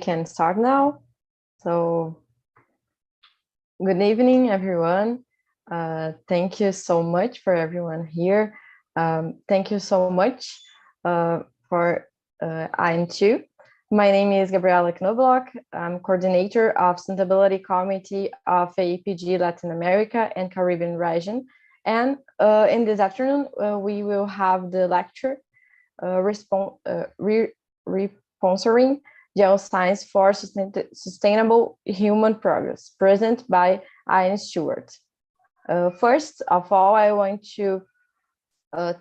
can start now. So, good evening, everyone. Thank you so much for everyone here. Thank you so much for Iain too. My name is Gabriela Knobelock. I'm coordinator of Sustainability Committee of AAPG Latin America and Caribbean region. And in this afternoon, we will have the lecture Repurposing Geoscience for Sustainable Human Progress, present by Iain Stewart. First of all, I want to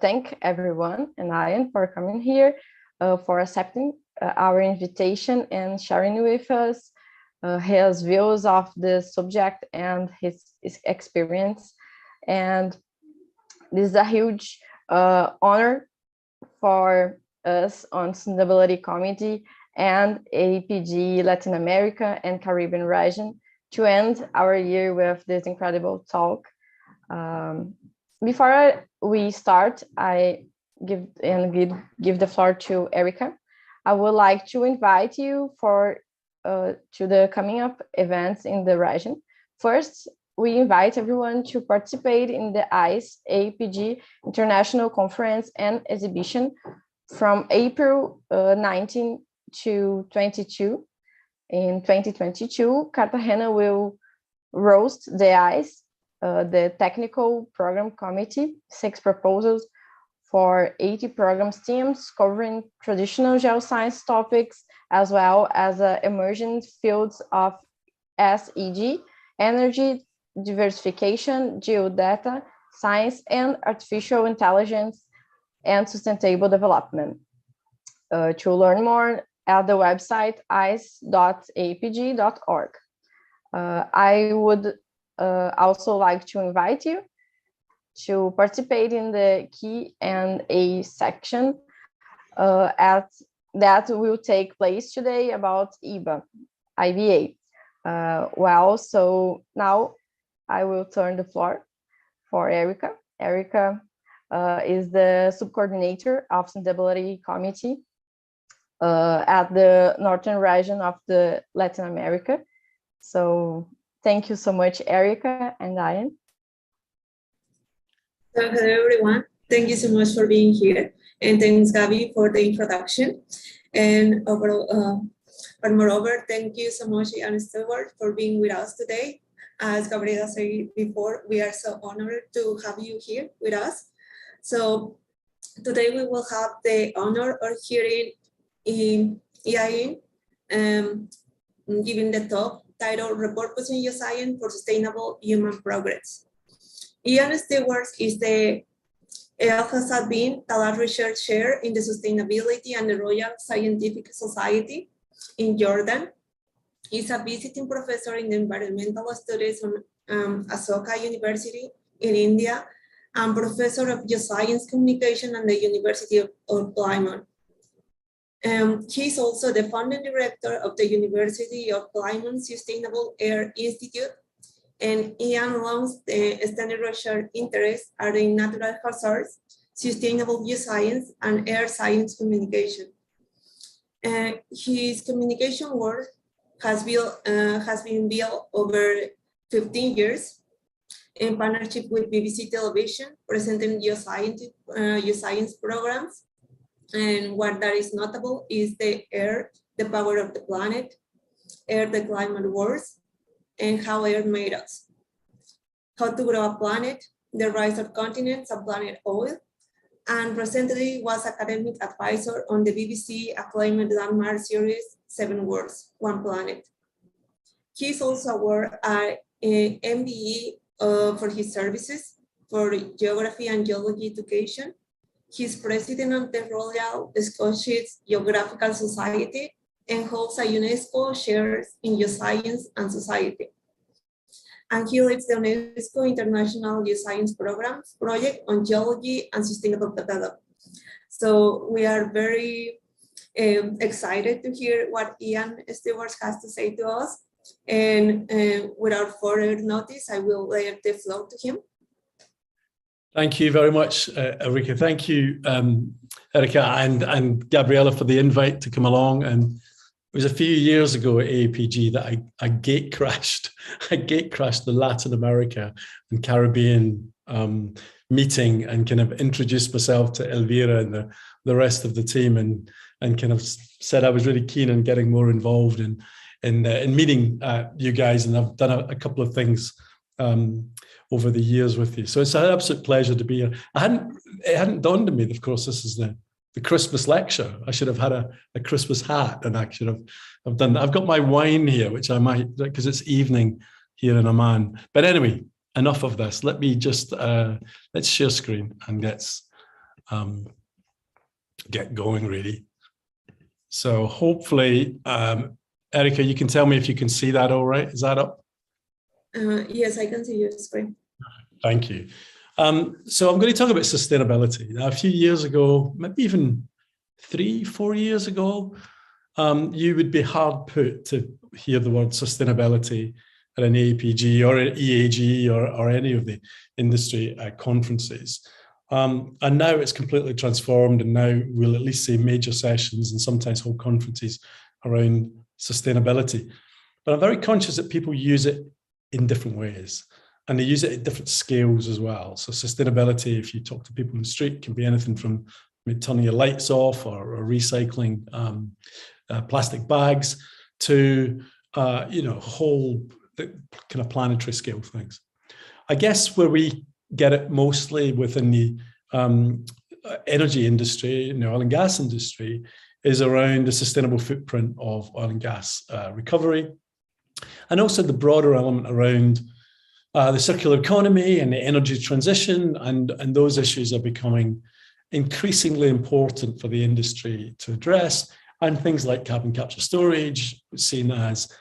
thank everyone and Iain for coming here, for accepting our invitation and sharing with us his views of the subject and his experience. And this is a huge honor for us on Sustainability Committee and AAPG Latin America and Caribbean region to end our year with this incredible talk. Before we start, I give the floor to Erika. I would like to invite you to the coming up events in the region. First, we invite everyone to participate in the ICE AAPG International Conference and Exhibition from April 19 to 22. In 2022, Cartagena will roast the ICE, the Technical Program Committee, 6 proposals for 80 programs teams covering traditional geoscience topics, as well as emerging fields of SEG, energy, diversification, geodata, science, and artificial intelligence, and sustainable development. To learn more at the website ice.aapg.org. I would also like to invite you to participate in the Q&A section that will take place today about IBA. So now I will turn the floor for Erika. Erika is the sub-coordinator of Sustainability Committee at the northern region of the Latin America. So thank you so much, Erika and Iain. So hello, everyone. Thank you so much for being here. And thanks, Gabi, for the introduction. And moreover, thank you so much, Iain Stewart, for being with us today. As Gabriela said before, we are so honored to have you here with us. So today we will have the honor of hearing Iain giving the talk titled Repurposing Geoscience for Sustainable Human Progress. Iain Stewart is the Al-Hassan Talat Research Chair in the Sustainability and the Royal Scientific Society in Jordan. He's a visiting professor in environmental studies on Ashoka University in India and professor of geoscience communication at the University of Plymouth. He's also the founding director of the University of Plymouth Sustainable Air Institute, and Iain runs the standard research interests are in natural hazards, sustainable geoscience, and air science communication. His communication work has been built over 15 years in partnership with BBC Television, presenting geoscience programs. And what that is notable is the air, the power of the planet, air, the climate wars, and how air made us. How to grow a planet, the rise of continents and planet oil, and recently was academic advisor on the BBC acclaimed landmark series, 7 Worlds, 1 Planet. He's also awarded an MBE for his services for geography and geology education. He's president of the Royal Scottish Geographical Society and holds a UNESCO shares in geoscience and society. And he leads the UNESCO International Geoscience Programs project on geology and sustainable development. So we are very excited to hear what Iain Stewart has to say to us. And without further notice, I will lay the floor to him. Thank you very much, Erika. Thank you, Erika and Gabriela, for the invite to come along and was a few years ago at AAPG that I gate crashed. I gate crashed the Latin America and Caribbean meeting and kind of introduced myself to Elvira and the rest of the team and kind of said I was really keen on getting more involved in meeting you guys, and I've done a couple of things over the years with you. So it's an absolute pleasure to be here. It hadn't dawned on me, of course, this is the Christmas lecture. I should have had a Christmas hat, and I should have done that. I've got my wine here, which I might, because it's evening here in Oman. But anyway, enough of this. Let me just, let's share screen and get going, really. So hopefully, Erika, you can tell me if you can see that all right. Is that up? Yes, I can see your screen. Thank you. So I'm going to talk about sustainability. Now, a few years ago, maybe even 3-4 years ago, you would be hard put to hear the word sustainability at an AAPG or an EAG or any of the industry conferences. And now it's completely transformed, and now we'll at least see major sessions and sometimes whole conferences around sustainability. But I'm very conscious that people use it in different ways. And they use it at different scales as well. So sustainability, if you talk to people in the street, can be anything from turning your lights off or recycling plastic bags to whole kind of planetary scale things. I guess where we get it mostly within the energy industry, oil and gas industry, is around the sustainable footprint of oil and gas recovery, and also the broader element around the circular economy and the energy transition, and those issues are becoming increasingly important for the industry to address, and things like carbon capture storage seen as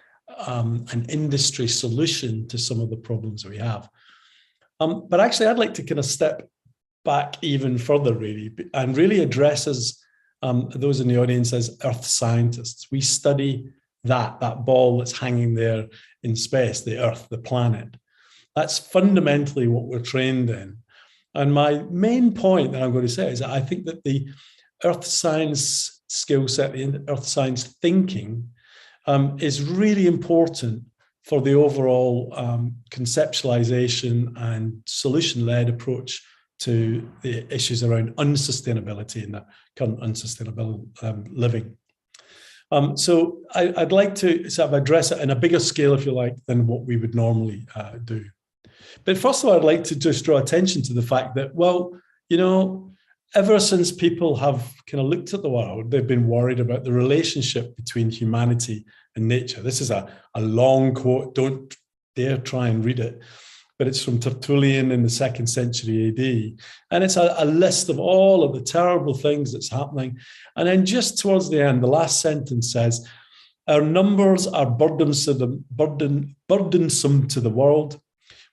an industry solution to some of the problems we have. But actually, I'd like to kind of step back even further, really, and really address us, those in the audience, as earth scientists. We study that ball that's hanging there in space, the Earth, the planet. That's fundamentally what we're trained in. And my main point that I'm going to say is that I think that the earth science skill set, the earth science thinking, is really important for the overall conceptualization and solution-led approach to the issues around unsustainability and the current unsustainable living. So I'd like to sort of address it in a bigger scale, if you like, than what we would normally do. But first of all, I'd like to just draw attention to the fact that, well, ever since people have kind of looked at the world, they've been worried about the relationship between humanity and nature. This is a long quote, don't dare try and read it, but it's from Tertullian in the 2nd century AD. And it's a list of all of the terrible things that's happening. And then just towards the end, the last sentence says, our numbers are burdensome to the world,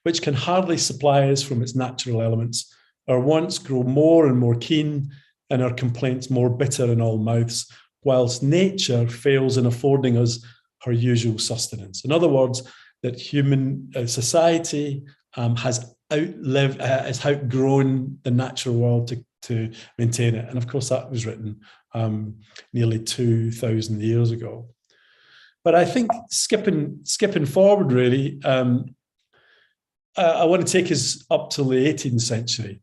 which can hardly supply us from its natural elements. Our wants grow more and more keen, and our complaints more bitter in all mouths, whilst nature fails in affording us her usual sustenance. In other words, that human society has outgrown the natural world to maintain it. And of course, that was written nearly 2,000 years ago. But I think skipping forward, really, I want to take us up to the 18th century.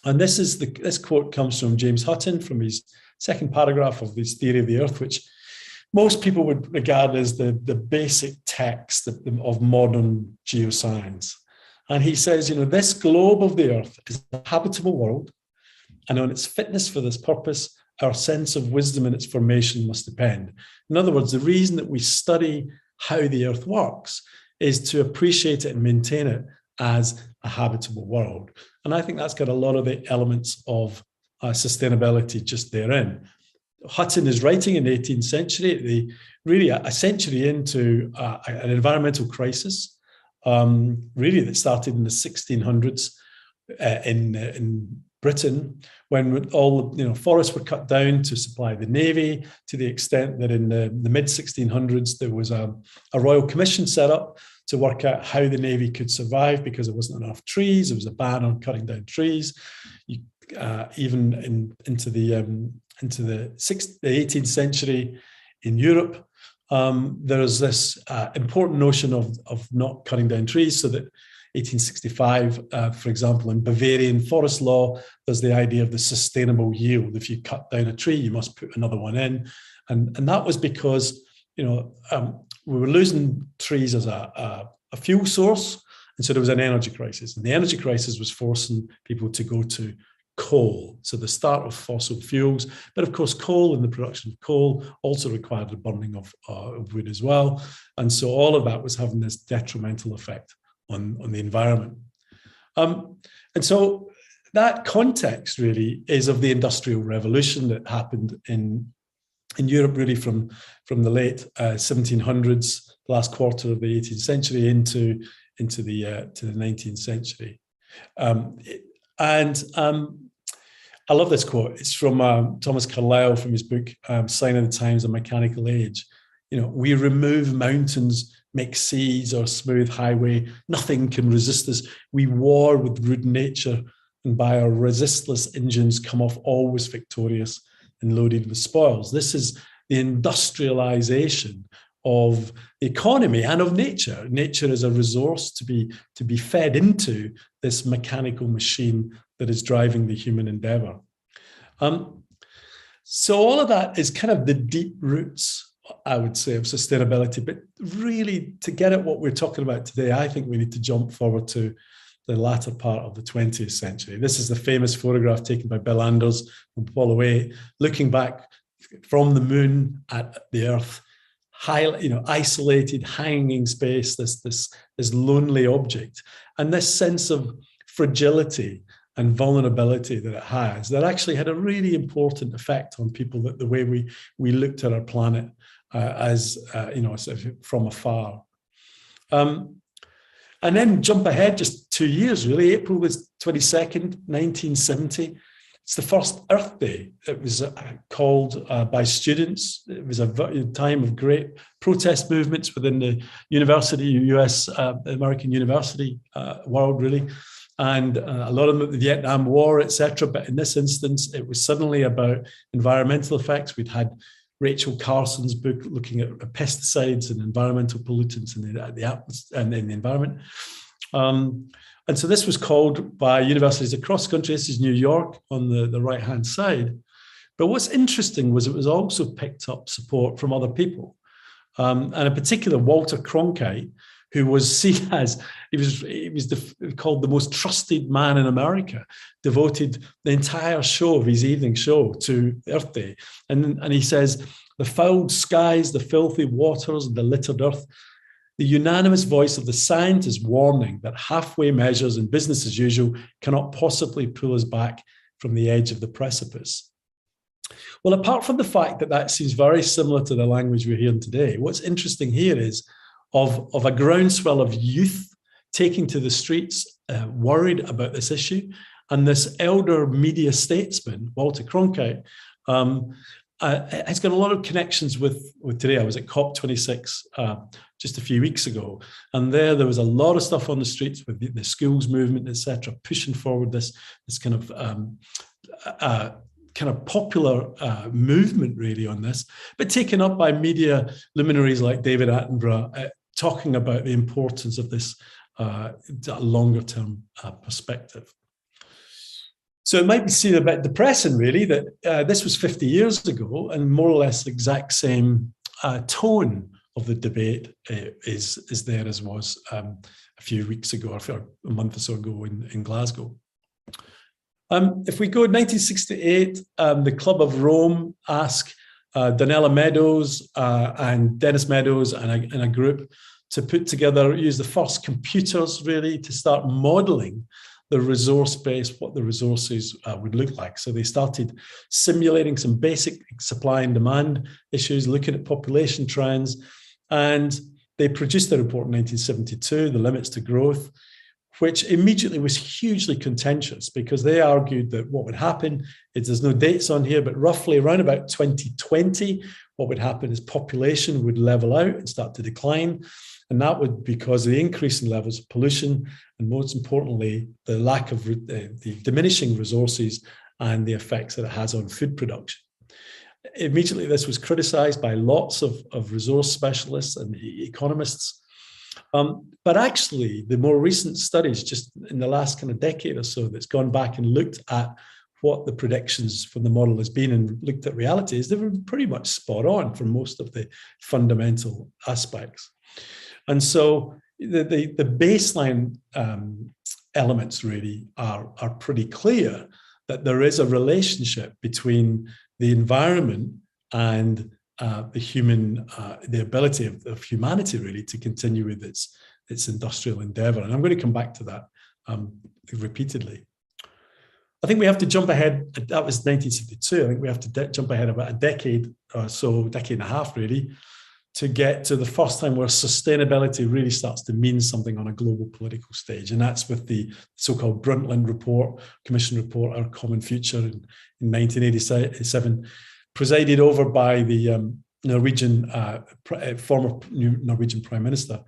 And this quote comes from James Hutton, from his second paragraph of his Theory of the Earth, which most people would regard as the basic text of modern geoscience. And he says, this globe of the Earth is a habitable world, and on its fitness for this purpose, our sense of wisdom in its formation must depend. In other words, the reason that we study how the Earth works is to appreciate it and maintain it as a habitable world. And I think that's got a lot of the elements of sustainability just therein. Hutton is writing in the 18th century, really a century into an environmental crisis, really that started in the 1600s in Britain, when all forests were cut down to supply the navy, to the extent that in the mid 1600s there was a royal commission set up to work out how the navy could survive because there wasn't enough trees. There was a ban on cutting down trees. Even into the 18th century, in Europe. There's this important notion of not cutting down trees, so that 1865, for example, in Bavarian forest law, there's the idea of the sustainable yield. If you cut down a tree, you must put another one in. And that was because, we were losing trees as a fuel source. And so there was an energy crisis. And the energy crisis was forcing people to go to coal. So the start of fossil fuels. But of course, coal and the production of coal also required the burning of wood as well. And so all of that was having this detrimental effect on the environment. And so that context really is of the Industrial Revolution that happened in Europe, really from the late 1700s, the last quarter of the 18th century into the 19th century. I love this quote. It's from Thomas Carlyle from his book, Sign of the Times, A Mechanical Age. We remove mountains, make seas or smooth highway. Nothing can resist us. We war with rude nature, and by our resistless engines come off always victorious and loaded with spoils. This is the industrialization of the economy and of nature. Nature is a resource to be fed into this mechanical machine that is driving the human endeavor. So all of that is kind of the deep roots, I would say, of sustainability. But really, to get at what we're talking about today, I think we need to jump forward to the latter part of the 20th century. This is the famous photograph taken by Bill Anders from Apollo 8, looking back from the moon at the Earth, isolated, hanging space, this lonely object, and this sense of fragility and vulnerability that it has, that actually had a really important effect on people, that the way we looked at our planet from afar. And then jump ahead just 2 years, really. April was 22nd, 1970. It's the first Earth Day. It was called by students. It was a time of great protest movements within the US American university world, really. And a lot of them, the Vietnam War, etc. But in this instance, it was suddenly about environmental effects. We'd had Rachel Carson's book looking at pesticides and environmental pollutants in the atmosphere and in the environment. And so this was called by universities across the country. This is New York on the right-hand side. But what's interesting was it was also picked up support from other people. And in particular, Walter Cronkite, who was seen as, he was called the most trusted man in America, devoted the entire show of his evening show to Earth Day. And he says, the fouled skies, the filthy waters, the littered earth, the unanimous voice of the scientists warning that halfway measures and business as usual cannot possibly pull us back from the edge of the precipice. Well, apart from the fact that that seems very similar to the language we're hearing today, what's interesting here is of a groundswell of youth taking to the streets, worried about this issue. And this elder media statesman, Walter Cronkite, has got a lot of connections with today. I was at COP26 just a few weeks ago, and there was a lot of stuff on the streets with the schools movement, etc., pushing forward this kind of popular movement really on this, but taken up by media luminaries like David Attenborough, talking about the importance of this longer term perspective. So it might be seen a bit depressing, really, that this was 50 years ago, and more or less the exact same tone of the debate is there as was a few weeks ago, or a month or so ago in Glasgow. If we go 1968, the Club of Rome asked Donella Meadows and Dennis Meadows and a group to put together, use the first computers really to start modeling the resource base, what the resources would look like. So they started simulating some basic supply and demand issues, looking at population trends, and they produced a report in 1972, The Limits to Growth, which immediately was hugely contentious because they argued that what would happen is, there's no dates on here, but roughly around about 2020, what would happen is population would level out and start to decline. And that would be because of the increasing levels of pollution, and most importantly, the lack of the diminishing resources and the effects that it has on food production. Immediately, this was criticized by lots of resource specialists and economists. But actually, the more recent studies, just in the last kind of decade or so, that's gone back and looked at what the predictions from the model has been and looked at realities, they were pretty much spot on for most of the fundamental aspects. And so the baseline elements really are pretty clear, that there is a relationship between the environment and the ability of humanity really to continue with its industrial endeavor. And I'm going to come back to that repeatedly. I think we have to jump ahead. That was 1972. I think we have to jump ahead about a decade or so, decade and a half really, to get to the first time where sustainability really starts to mean something on a global political stage. And that's with the so-called Brundtland report, Commission report, Our Common Future in 1987, presided over by the Norwegian, former Norwegian Prime Minister.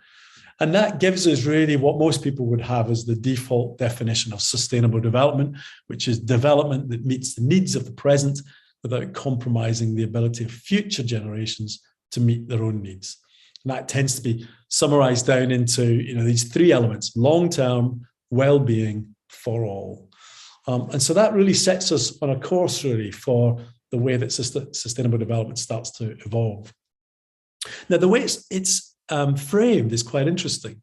And that gives us really what most people would have as the default definition of sustainable development, which is development that meets the needs of the present without compromising the ability of future generations to meet their own needs. And that tends to be summarized down into these three elements: long-term, well-being for all. And so that really sets us on a course really for the way that sustainable development starts to evolve. Now, the way it's framed is quite interesting.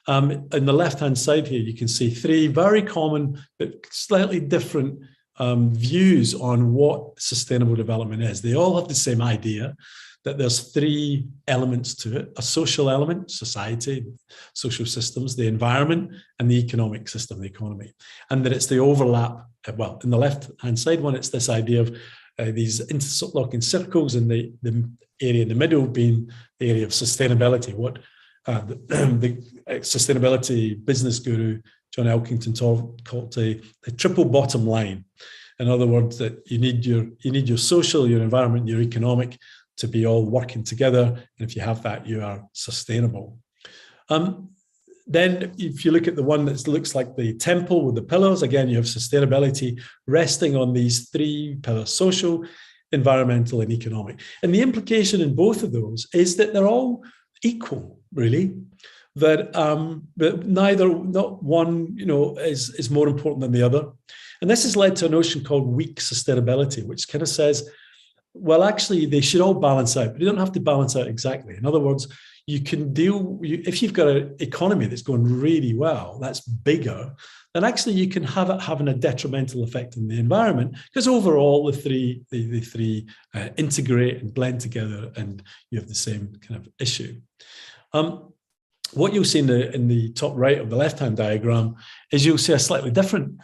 On the left-hand side here, you can see three very common but slightly different views on what sustainable development is. They all have the same idea, that there's three elements to it: a social element, society, social systems, the environment, and the economic system, the economy. And that it's the overlap. Well, in the left-hand side one, it's this idea of these interlocking circles, and the area in the middle being the area of sustainability, what the sustainability business guru John Elkington called the triple bottom line. In other words, that you need your social, your environment, your economic to be all working together. And if you have that, you are sustainable. Then if you look at the one that looks like the temple with the pillars, again, you have sustainability resting on these three pillars: social, environmental, and economic. And the implication in both of those is that they're all equal, really. That not one, is more important than the other. And this has led to a notion called weak sustainability, which kind of says, well, actually, they should all balance out, but they don't have to balance out exactly. In other words, you can if you've got an economy that's going really well, that's bigger, then actually you can have it having a detrimental effect on the environment, because overall the three integrate and blend together, and you have the same kind of issue. What you'll see in the top right of the left-hand diagram is you'll see a slightly different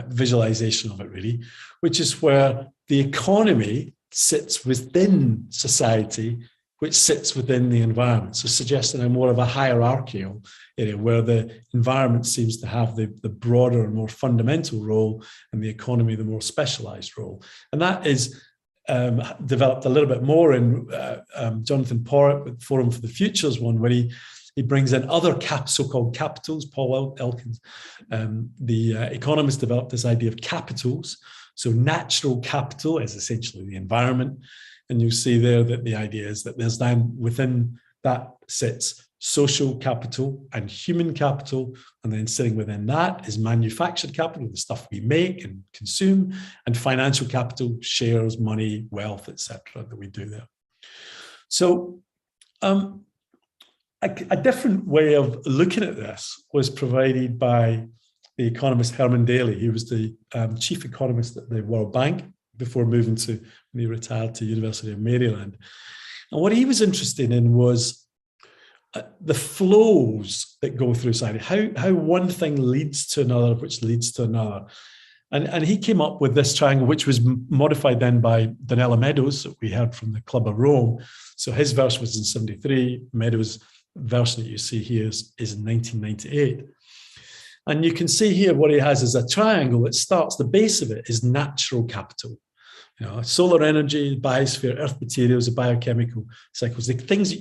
visualization of it, really, which is where the economy sits within society, which sits within the environment. So suggesting a more of a hierarchical area where the environment seems to have the broader and more fundamental role, and the economy the more specialized role. And that is developed a little bit more in Jonathan Porritt with Forum for the Futures one, where he brings in other so-called capitals. Paul Elkins, the economist, developed this idea of capitals. So natural capital is essentially the environment. And you see there that the idea is that there's then within that sits social capital and human capital. And then sitting within that is manufactured capital, the stuff we make and consume, and financial capital, shares, money, wealth, etc., that we do there. So a different way of looking at this was provided by the economist Herman Daly. He was the chief economist at the World Bank before moving to, when he retired, to University of Maryland. And what he was interested in was the flows that go through society, how one thing leads to another, which leads to another. And he came up with this triangle, which was modified then by Donella Meadows, that we heard from the Club of Rome. So his version was in 73, Meadows' version that you see here is in 1998. And you can see here what he has is a triangle that starts, the base of it is natural capital. Solar energy, biosphere, earth materials, the biochemical cycles, the things that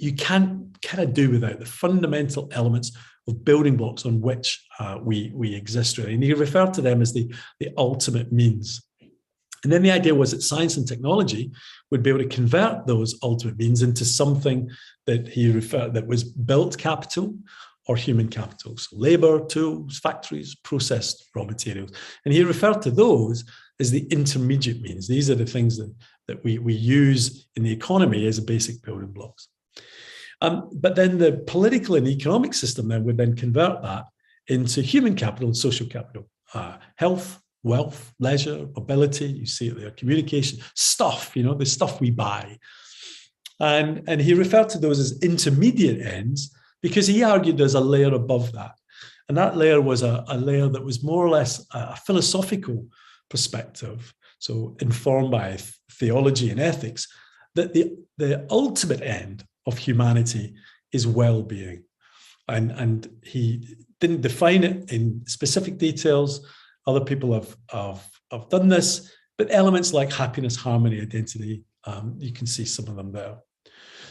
you can't kind of do without, the fundamental elements of building blocks on which we exist, really. And he referred to them as the ultimate means. And then the idea was that science and technology would be able to convert those ultimate means into something that he referred that was built capital or human capital. So labor, tools, factories, processed raw materials. And he referred to those as the intermediate means. These are the things that we use in the economy as a basic building blocks. But then the political and economic system then would then convert that into human capital and social capital, health, wealth, leisure, mobility, you see it there, communication, stuff, the stuff we buy. And he referred to those as intermediate ends because he argued there's a layer above that. And that layer was a layer that was more or less a philosophical perspective, so informed by theology and ethics, that the ultimate end of humanity is well-being. And he didn't define it in specific details. Other people have done this, but elements like happiness, harmony, identity, you can see some of them there.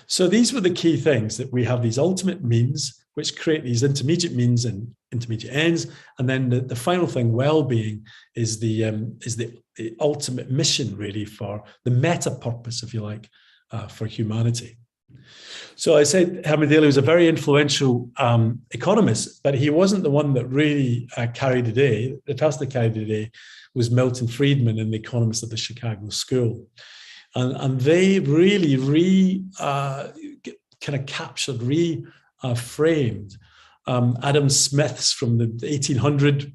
So these were the key things, that we have these ultimate means which create these intermediate means and intermediate ends. And then the final thing, well-being, is the ultimate mission, really, for the meta purpose, if you like, for humanity. So I said Herman Daly was a very influential economist, but he wasn't the one that really carried the day. The person that carried the day was Milton Friedman and the economists at the Chicago School. And they really kind of captured, reframed Adam Smith's from the 1800,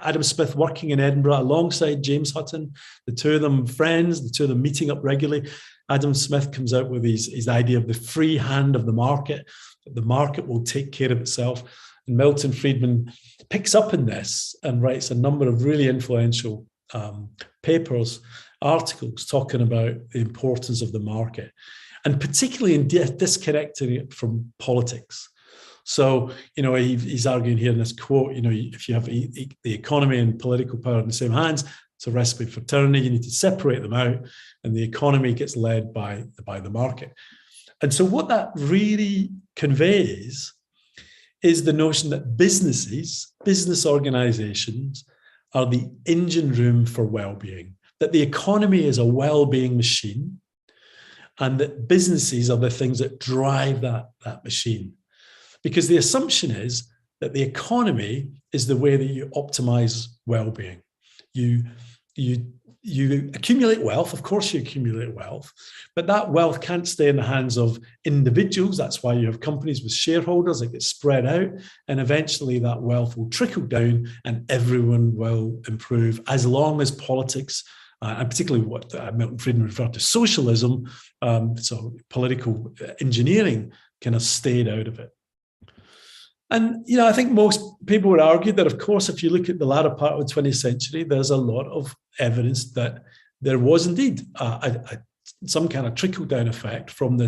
Adam Smith working in Edinburgh alongside James Hutton, the two of them friends, the two of them meeting up regularly. Adam Smith comes out with his idea of the free hand of the market, that the market will take care of itself. And Milton Friedman picks up in this and writes a number of really influential papers, articles talking about the importance of the market, and particularly in disconnecting it from politics. So, he's arguing here in this quote, if you have the economy and political power in the same hands, it's a recipe for tyranny. You need to separate them out, and the economy gets led by the market. And so what that really conveys is the notion that business organizations are the engine room for well-being, that the economy is a well-being machine, and that businesses are the things that drive that machine. Because the assumption is that the economy is the way that you optimize well-being. You accumulate wealth, of course you accumulate wealth, but that wealth can't stay in the hands of individuals. That's why you have companies with shareholders that get spread out, and eventually that wealth will trickle down and everyone will improve, as long as politics, and particularly what Milton Friedman referred to, socialism, so political engineering, kind of stayed out of it. And, I think most people would argue that, of course, if you look at the latter part of the 20th century, there's a lot of evidence that there was indeed some kind of trickle-down effect from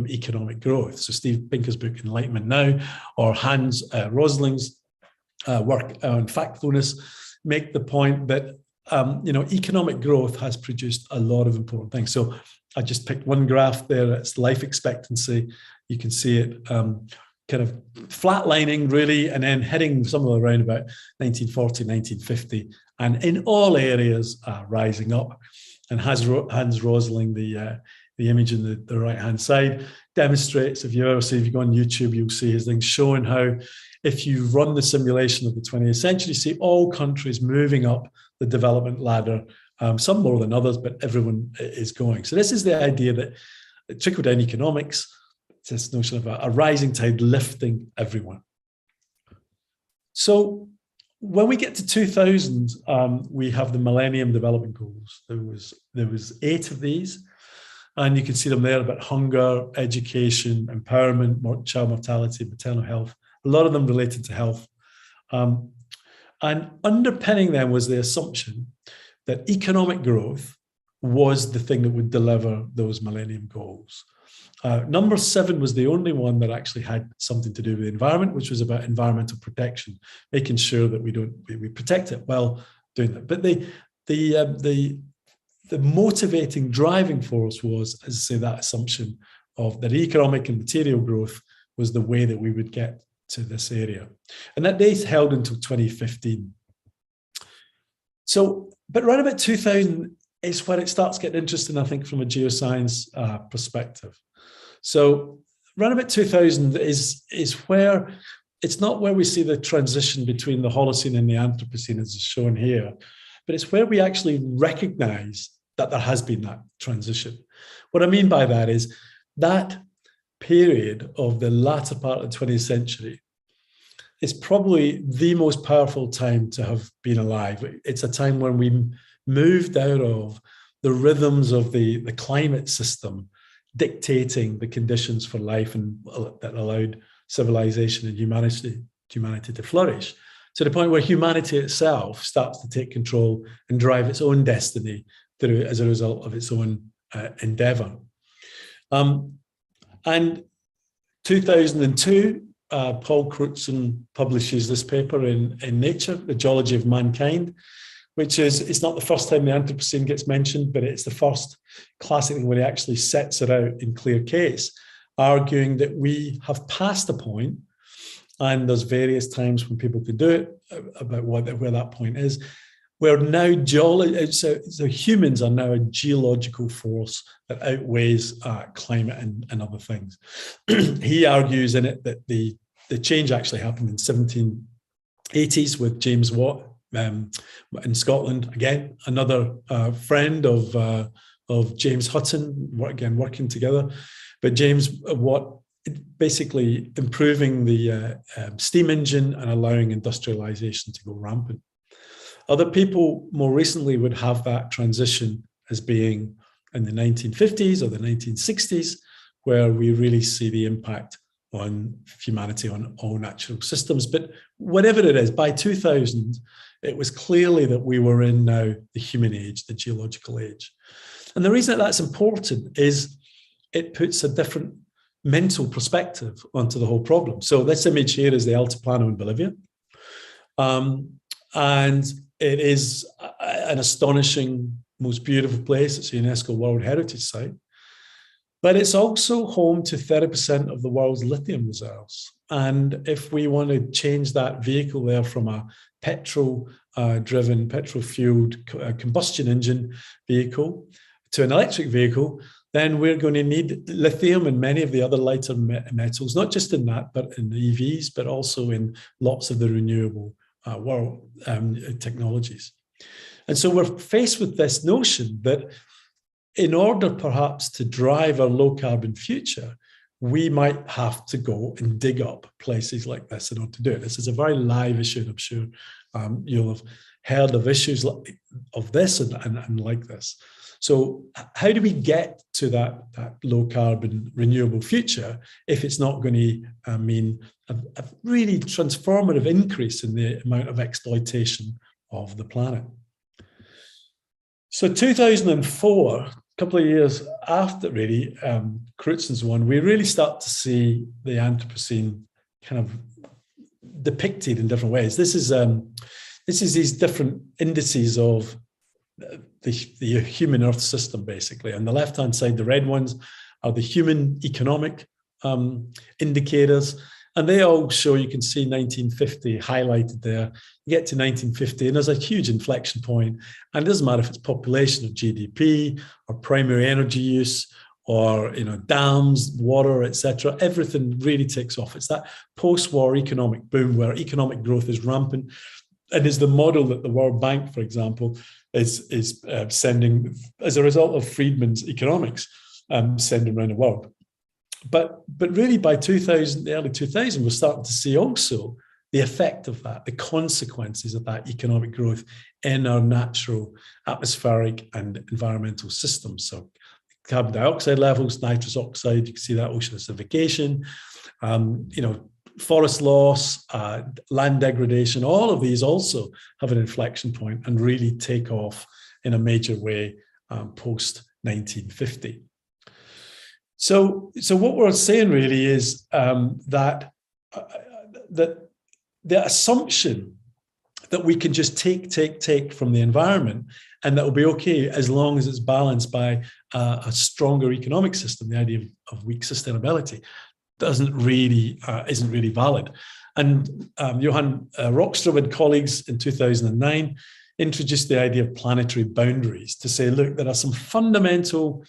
economic growth. So Steve Pinker's book, Enlightenment Now, or Hans Rosling's work on Factfulness make the point that, economic growth has produced a lot of important things. So I just picked one graph there. It's life expectancy. You can see it kind of flatlining, really, and then heading somewhere around about 1940, 1950, and in all areas rising up. And Hans Rosling, the image in the right-hand side, demonstrates, if you go on YouTube, you'll see his thing showing how, if you run the simulation of the 20th century, you see all countries moving up the development ladder, some more than others, but everyone is going. So this is the idea that trickle-down economics, this notion of a rising tide lifting everyone. So when we get to 2000, we have the Millennium Development Goals. There was 8 of these, and you can see them there about hunger, education, empowerment, child mortality, maternal health. A lot of them related to health. And underpinning them was the assumption that economic growth was the thing that would deliver those Millennium Goals. Number 7 was the only one that actually had something to do with the environment, which was about environmental protection, making sure that we protect it while doing that. But the motivating driving force was, as I say, that assumption of that economic and material growth was the way that we would get to this area. And that date held until 2015. So, but around about 2008, is where it starts getting interesting, I think, from a geoscience perspective. So around about 2000 is where it's not where we see the transition between the Holocene and the Anthropocene, as is shown here, but it's where we actually recognize that there has been that transition. What I mean by that is that period of the latter part of the 20th century is probably the most powerful time to have been alive. It's a time when we moved out of the rhythms of the climate system dictating the conditions for life and that allowed civilization and humanity to flourish, to the point where humanity itself starts to take control and drive its own destiny through as a result of its own endeavor. And 2002, Paul Crutzen publishes this paper in Nature, The Geology of Mankind, which is, it's not the first time the Anthropocene gets mentioned, but it's the first classic where he actually sets it out in clear case, arguing that we have passed a point, and there's various times when people could do it, about where that point is, where now so humans are now a geological force that outweighs climate and other things. He argues in it that the change actually happened in 1780s with James Watt in Scotland. Again, another friend of James Hutton, working together. But James Watt basically improving the steam engine and allowing industrialization to go rampant. Other people more recently would have that transition as being in the 1950s or the 1960s, where we really see the impact on humanity, on all natural systems. But whatever it is, by 2000, it was clearly that we were in now the human age, the geological age. And the reason that that's important is it puts a different mental perspective onto the whole problem. So this image here is the Altiplano in Bolivia. And it is an astonishing, most beautiful place. It's a UNESCO World Heritage Site. But it's also home to 30% of the world's lithium reserves. And if we want to change that vehicle there from a petrol-driven, petrol-fueled combustion engine vehicle to an electric vehicle, then we're going to need lithium and many of the other lighter metals, not just in that, but in the EVs, but also in lots of the renewable world technologies. And so we're faced with this notion that in order perhaps to drive a low carbon future, we might have to go and dig up places like this in order to do it. This is a very live issue, and I'm sure you'll have heard of issues of this and like this. So how do we get to that low carbon renewable future if it's not going to mean a really transformative increase in the amount of exploitation of the planet? So 2004, a couple of years after really Crutzen's one, we really start to see the Anthropocene kind of depicted in different ways. This is these different indices of the human Earth system, basically. On the left-hand side, the red ones are the human economic indicators, and they all show, you can see 1950 highlighted there. You get to 1950, and there's a huge inflection point, and it doesn't matter if it's population or GDP or primary energy use or dams, water, etc. Everything really takes off. It's that post-war economic boom where economic growth is rampant, and is the model that the World Bank, for example, is sending as a result of Friedman's economics, sending around the world. But really by 2000, the early 2000s, we're starting to see also the effect of that, the consequences of that economic growth in our natural atmospheric and environmental systems. So carbon dioxide levels, nitrous oxide, you can see that ocean acidification, forest loss, land degradation, all of these also have an inflection point and really take off in a major way post-1950. So what we're saying really is that the assumption that we can just take from the environment and that will be okay as long as it's balanced by a stronger economic system, the idea of weak sustainability, isn't really valid. And Johan Rockström and colleagues in 2009, introduced the idea of planetary boundaries to say, look, there are some fundamental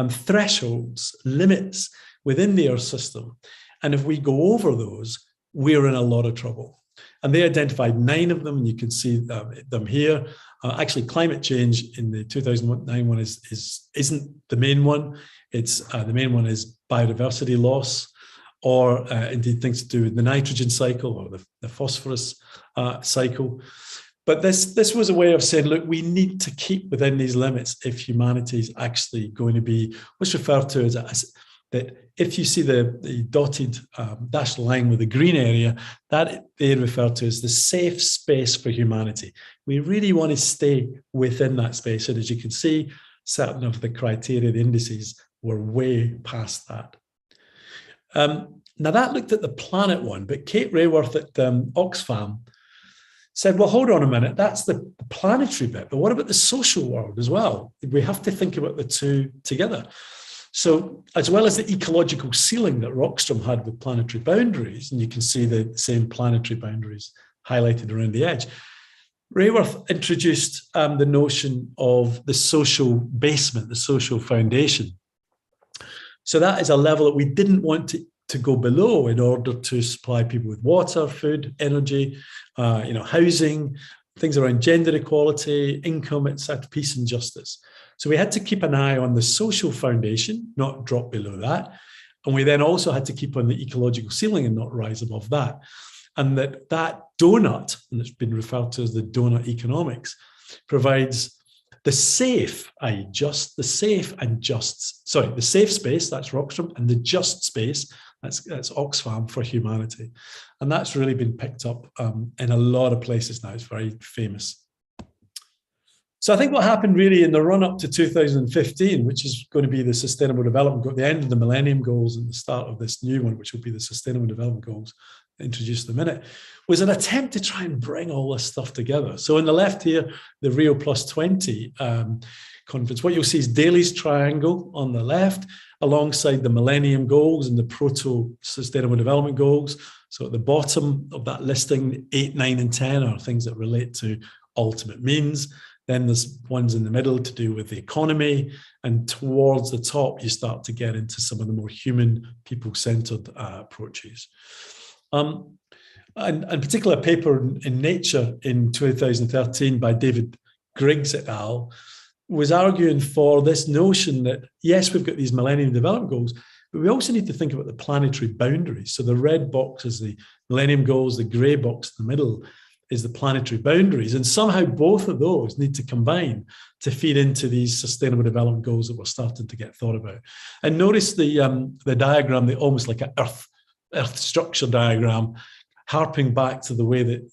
thresholds, limits within the Earth system. And if we go over those, we're in a lot of trouble. And they identified 9 of them, and you can see them here. Actually, climate change in the 2009 one isn't the main one. It's the main one is biodiversity loss, or indeed things to do with the nitrogen cycle or the phosphorus cycle. But this was a way of saying, look, we need to keep within these limits if humanity is actually going to be what's referred to as that. If you see the dotted dashed line with the green area, that they refer to as the safe space for humanity. We really want to stay within that space. And as you can see, certain of the criteria, the indices, were way past that. Now that looked at the planet one, but Kate Rayworth at Oxfam said, well, hold on a minute, that's the planetary bit, but what about the social world as well? We have to think about the two together. So as well as the ecological ceiling that Rockstrom had with planetary boundaries, and you can see the same planetary boundaries highlighted around the edge, Rayworth introduced the notion of the social basement, the social foundation. So that is a level that we didn't want to go below in order to supply people with water, food, energy, housing, things around gender equality, income, etc., peace and justice. So we had to keep an eye on the social foundation, not drop below that. And we then also had to keep on the ecological ceiling and not rise above that. And that donut, and it's been referred to as the donut economics, provides the safe, i.e. the safe space, that's Rockstrom, and the just space, that's Oxfam, for humanity. And that's really been picked up in a lot of places now. It's very famous. So I think what happened really in the run up to 2015, which is going to be the Sustainable Development Goals, the end of the Millennium Goals and the start of this new one, which will be the Sustainable Development Goals, introduced in a minute, was an attempt to try and bring all this stuff together. So on the left here, the Rio +20 conference, what you'll see is Daly's triangle on the left, alongside the Millennium Goals and the Proto-Sustainable Development Goals. So at the bottom of that listing, 8, 9, and 10 are things that relate to ultimate means. Then there's ones in the middle to do with the economy. And towards the top, you start to get into some of the more human, people-centered approaches. And particular paper in Nature in 2013 by David Griggs et al. Was arguing for this notion that, yes, we've got these Millennium Development Goals, but we also need to think about the planetary boundaries. So the red box is the Millennium Goals, the grey box in the middle is the planetary boundaries. And somehow both of those need to combine to feed into these Sustainable Development Goals that we're starting to get thought about. And notice the diagram, the almost like an Earth structure diagram, harping back to the way that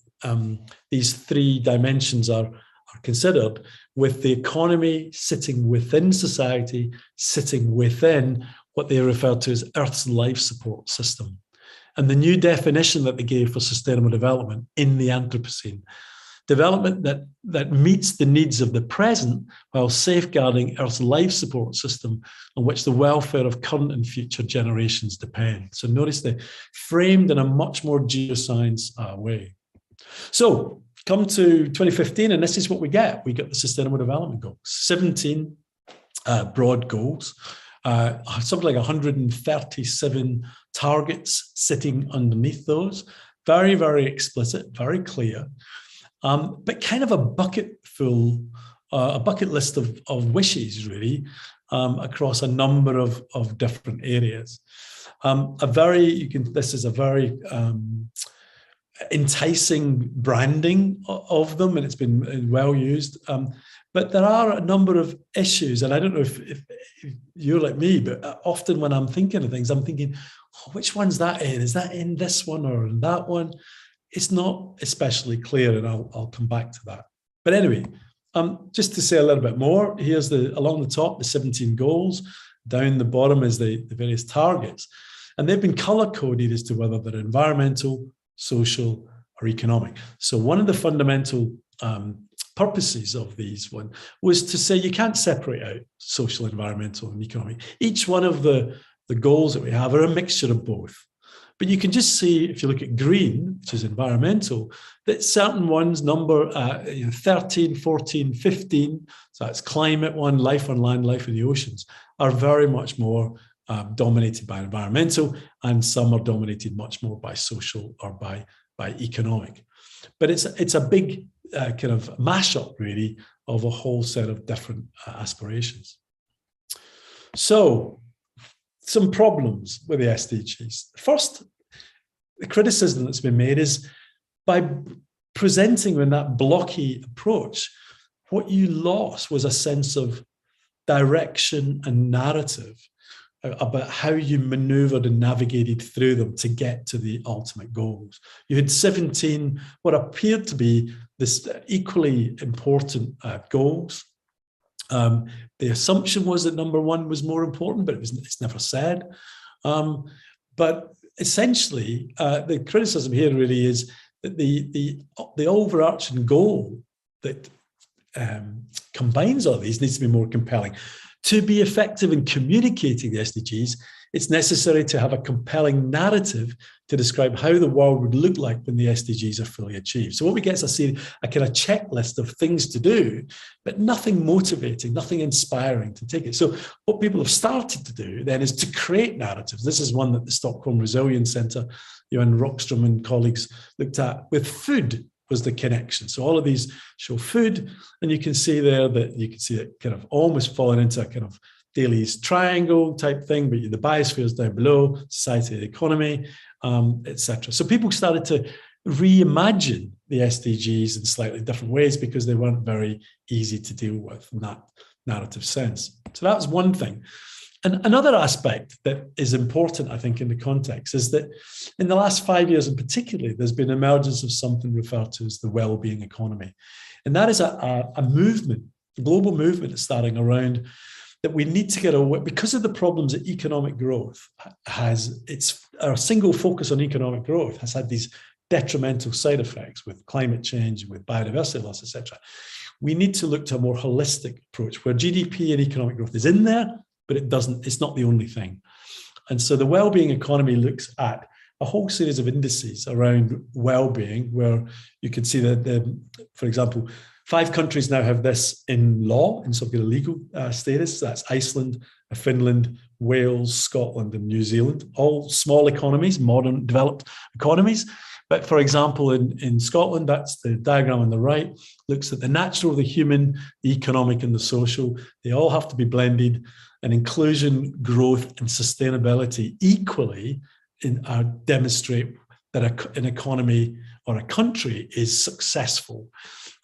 these 3 dimensions are considered, with the economy sitting within society, sitting within what they refer to as Earth's life support system. And the new definition that they gave for sustainable development in the Anthropocene, development that meets the needs of the present while safeguarding Earth's life support system on which the welfare of current and future generations depend. So notice they're framed in a much more geoscience way. So come to 2015, and this is what we get. We get the Sustainable Development Goals, 17 broad goals, something like 137 targets sitting underneath those. Very, very explicit, very clear, but kind of a bucket list of wishes, really, across a number of different areas. This is a very enticing branding of them, and it's been well used. But there are a number of issues, and I don't know if you're like me, but often when I'm thinking of things, I'm thinking, oh, which one's that in? Is that in this one or in that one? It's not especially clear, and I'll come back to that. But anyway, just to say a little bit more, here's along the top, the 17 goals. Down the bottom is the various targets. And they've been color-coded as to whether they're environmental, social, or economic. So one of the fundamental purposes of these was to say you can't separate out social, environmental, and economic. Each one of the goals that we have are a mixture of both. But you can just see, if you look at green, which is environmental, that certain ones number 13, 14, 15, so that's climate one, life on land, life in the oceans, are very much more dominated by environmental, and some are dominated much more by social or by economic. But it's a big kind of mashup, really, of a whole set of different aspirations. So, some problems with the SDGs. First, the criticism that's been made is by presenting in that blocky approach, what you lost was a sense of direction and narrative about how you maneuvered and navigated through them to get to the ultimate goals. You had 17 what appeared to be this equally important goals. The assumption was that number one was more important, but it's never said. But essentially, the criticism here really is that the overarching goal that combines all these needs to be more compelling. To be effective in communicating the SDGs, it's necessary to have a compelling narrative to describe how the world would look like when the SDGs are fully achieved. So what we get is a kind of checklist of things to do, but nothing motivating, nothing inspiring to take it. So what people have started to do then is to create narratives. This is one that the Stockholm Resilience Centre, Johan Rockström and colleagues looked at with food was the connection. So all of these show food, and you can see there that you can see it kind of almost falling into a kind of Daly's triangle type thing, but the biosphere is down below, society, the economy, etc. So people started to reimagine the SDGs in slightly different ways because they weren't very easy to deal with in that narrative sense. So that was one thing. And another aspect that is important, I think, in the context is that in the last 5 years in particular, there's been emergence of something referred to as the well-being economy. And that is a movement, a global movement that's starting around that we need to get away, because of the problems that economic growth has, our single focus on economic growth has had these detrimental side effects with climate change, with biodiversity loss, etc. We need to look to a more holistic approach where GDP and economic growth is in there, but it's not the only thing. And so the well-being economy looks at a whole series of indices around well-being, where you can see that, for example, 5 countries now have this in law, in some kind of legal status. So that's Iceland, Finland, Wales, Scotland, and New Zealand, all small economies, modern developed economies. But for example, in Scotland, that's the diagram on the right, looks at the natural, the human, the economic, and the social. They all have to be blended, and inclusion, growth, and sustainability equally demonstrate that an economy or a country is successful.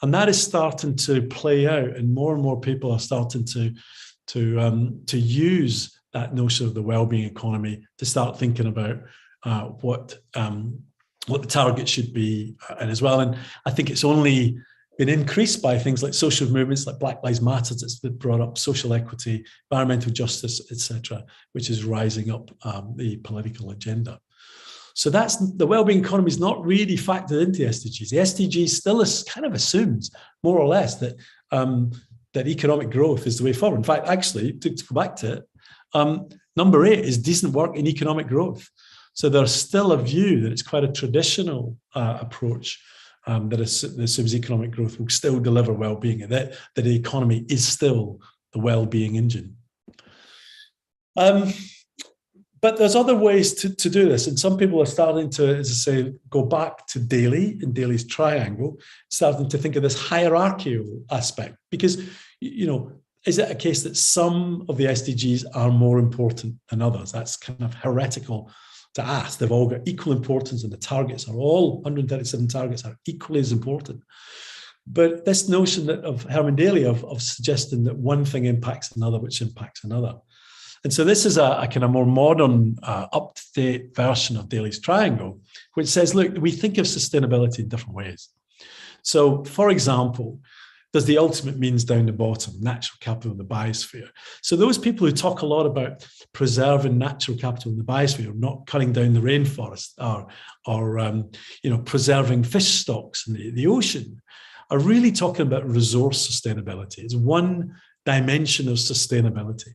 And that is starting to play out, and more people are starting to use that notion of the well-being economy to start thinking about what the target should be, and as well. And I think it's only been increased by things like social movements like Black Lives Matter that's brought up social equity, environmental justice, etc., which is rising up the political agenda. So that's the well-being economy is not really factored into the SDGs. The SDGs still kind of assumes, more or less, that that economic growth is the way forward. In fact, actually, to go back to it, number 8 is decent work in economic growth. So there's still a view that it's quite a traditional approach that assumes economic growth will still deliver well-being, and that the economy is still the well-being engine. But there's other ways to do this, and some people are starting to, as I say, go back to Daly and Daly's triangle, starting to think of this hierarchical aspect, because, is it a case that some of the SDGs are more important than others? That's kind of heretical to ask. They've all got equal importance, and the targets are all 137 targets are equally as important. But this notion of Herman Daly of suggesting that one thing impacts another, which impacts another. And so this is a kind of more modern, up-to-date version of Daly's triangle, which says, look, we think of sustainability in different ways. So, for example, there's the ultimate means down the bottom, natural capital in the biosphere. So those people who talk a lot about preserving natural capital in the biosphere, not cutting down the rainforest, or preserving fish stocks in the ocean, are really talking about resource sustainability. It's one dimension of sustainability.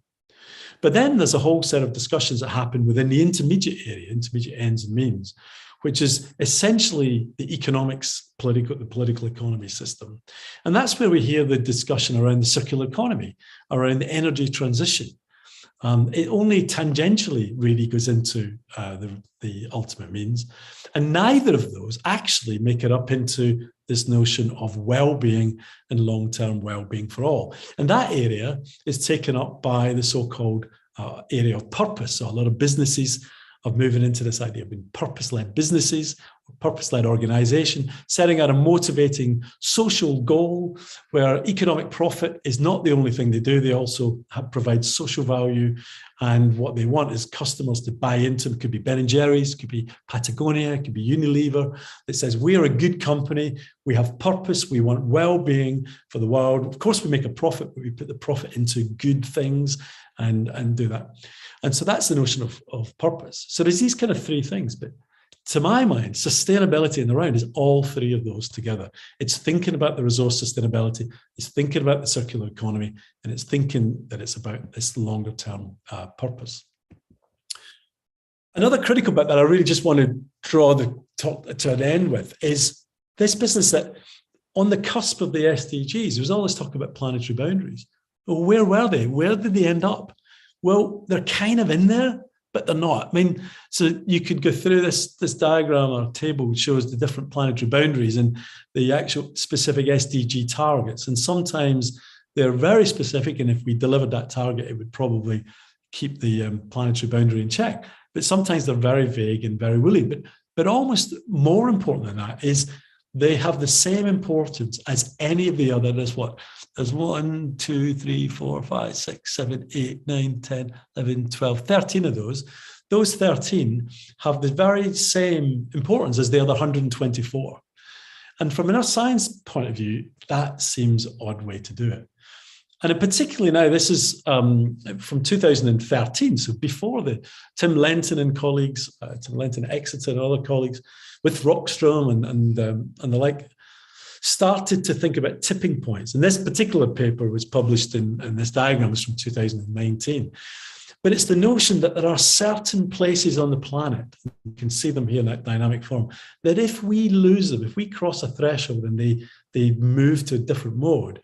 But then there's a whole set of discussions that happen within the intermediate area, intermediate ends and means, which is essentially the economics, the political economy system. And that's where we hear the discussion around the circular economy, around the energy transition. It only tangentially really goes into the ultimate means. And neither of those actually make it up into this notion of well-being and long-term well-being for all. And that area is taken up by the so-called area of purpose. So a lot of businesses are moving into this idea of being purpose-led businesses, purpose-led organization, setting out a motivating social goal where economic profit is not the only thing they do. They also provide social value, and what they want is customers to buy into them. It could be Ben & Jerry's, it could be Patagonia, it could be Unilever. It says we are a good company, we have purpose, we want well-being for the world. Of course, we make a profit, but we put the profit into good things and do that. And so that's the notion of purpose. So there's these kind of three things, but to my mind, sustainability in the round is all three of those together. It's thinking about the resource sustainability, it's thinking about the circular economy, and it's thinking that it's about this longer term purpose. Another critical bit that I really just want to draw the talk to an end with is this business that on the cusp of the SDGs, there was all this talk about planetary boundaries. Well, where were they? Where did they end up? Well, they're kind of in there, but they're not. I mean, so you could go through this diagram or table which shows the different planetary boundaries and the actual specific SDG targets. And sometimes they're very specific, and if we delivered that target, it would probably keep the planetary boundary in check. But sometimes they're very vague and very woolly. But almost more important than that is they have the same importance as any of the other. There's 1, 2, 3, 4, 5, 6, 7, 8, 9, 10, 11, 12, 13 of those. Those 13 have the very same importance as the other 124. And from an earth science point of view, that seems an odd way to do it. And particularly now, this is from 2013, so before the Tim Lenton and colleagues, Tim Lenton at Exeter and other colleagues with Rockstrom and the like, started to think about tipping points. And this particular paper was published in this diagram was from 2019. But it's the notion that there are certain places on the planet, you can see them here in that dynamic form, that if we lose them, if we cross a threshold and they move to a different mode,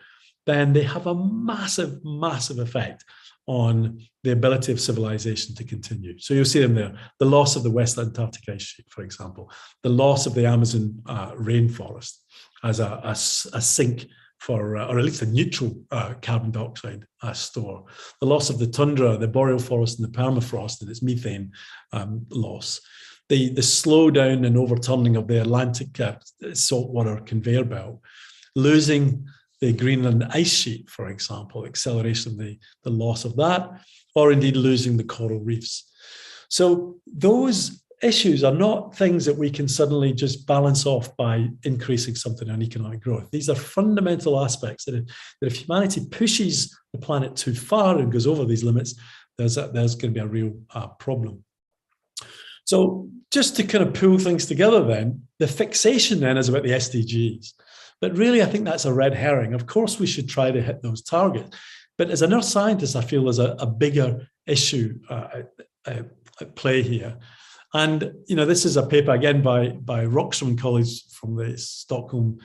then they have a massive, massive effect on the ability of civilization to continue. So you'll see them there. The loss of the West Antarctic ice sheet, for example, the loss of the Amazon rainforest as a sink for, or at least a neutral carbon dioxide store, the loss of the tundra, the boreal forest and the permafrost and its methane loss, the slowdown and overturning of the Atlantic saltwater conveyor belt, losing the Greenland ice sheet, for example, acceleration of the loss of that, or indeed losing the coral reefs. So those issues are not things that we can suddenly just balance off by increasing something on economic growth. These are fundamental aspects that if humanity pushes the planet too far and goes over these limits, there's going to be a real problem. So just to kind of pull things together then, the fixation then is about the SDGs. But really, I think that's a red herring. Of course, we should try to hit those targets. But as an earth scientist, I feel there's a bigger issue at play here. And, you know, this is a paper, again, by Rockstrom and colleagues from the Stockholm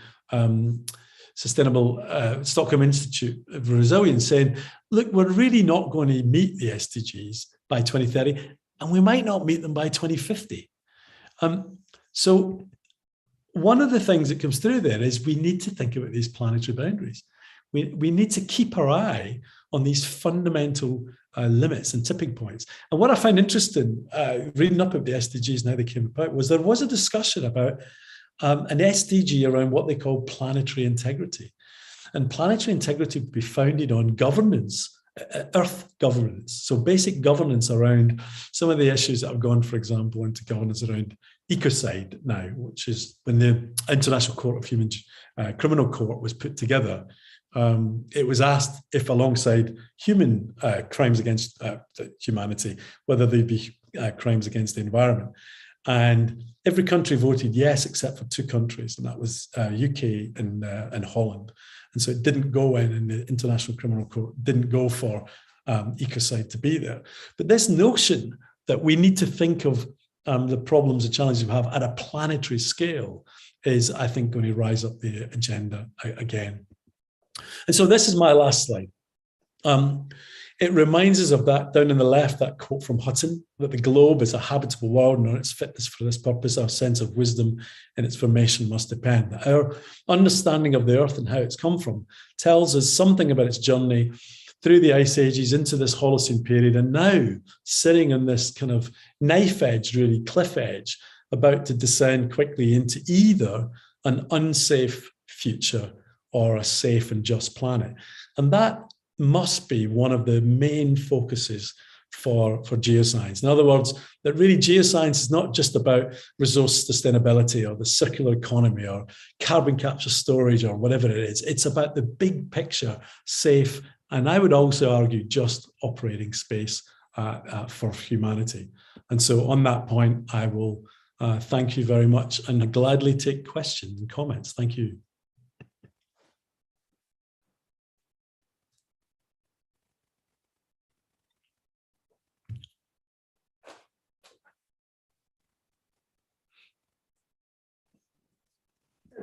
Stockholm Institute of Resilience, saying, look, we're really not going to meet the SDGs by 2030, and we might not meet them by 2050. So one of the things that comes through there is we need to think about these planetary boundaries. We need to keep our eye on these fundamental limits and tipping points. And what I find interesting, reading up at the SDGs and how they came about, was there was a discussion about an SDG around what they call planetary integrity. And planetary integrity would be founded on governance, earth governance. So basic governance around some of the issues that have gone, for example, into governance around ecocide now, which is when the International Court of Human Criminal Court was put together. It was asked if alongside human crimes against humanity, whether they'd be crimes against the environment. And every country voted yes, except for two countries, and that was UK and Holland. And so it didn't go in, and the International Criminal Court didn't go for ecocide to be there. But this notion that we need to think of the problems and challenges we have at a planetary scale is, I think, going to rise up the agenda again. And so this is my last slide. It reminds us of that down in the left, that quote from Hassan, that the globe is a habitable world, and on its fitness for this purpose, our sense of wisdom in its formation must depend. Our understanding of the Earth and how it's come from tells us something about its journey through the ice ages into this Holocene period, and now sitting on this kind of knife edge, really cliff edge, about to descend quickly into either an unsafe future or a safe and just planet. And that must be one of the main focuses for geoscience. In other words, that really geoscience is not just about resource sustainability or the circular economy or carbon capture storage or whatever it is. It's about the big picture, safe, and I would also argue just operating space for humanity. And so on that point, I will thank you very much and gladly take questions and comments. Thank you.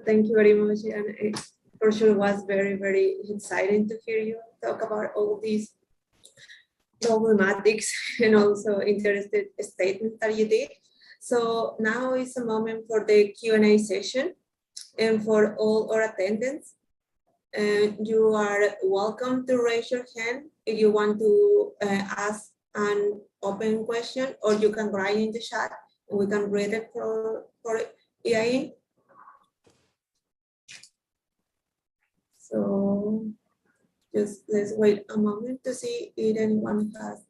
Thank you very much, and it for sure was very, very exciting to hear you talk about all these problematics and also interested statements that you did. So now is a moment for the Q&A session, and for all our attendants, you are welcome to raise your hand if you want to ask an open question, or you can write in the chat and we can read it for Iain. So just let's wait a moment to see if anyone has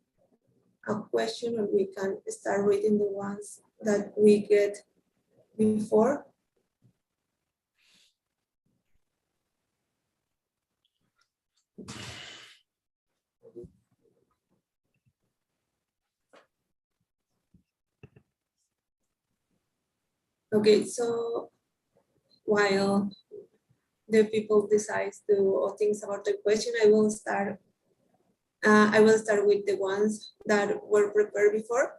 a question, or we can start reading the ones that we get before. Okay, so while the people decide to or think about the question, I will start with the ones that were prepared before.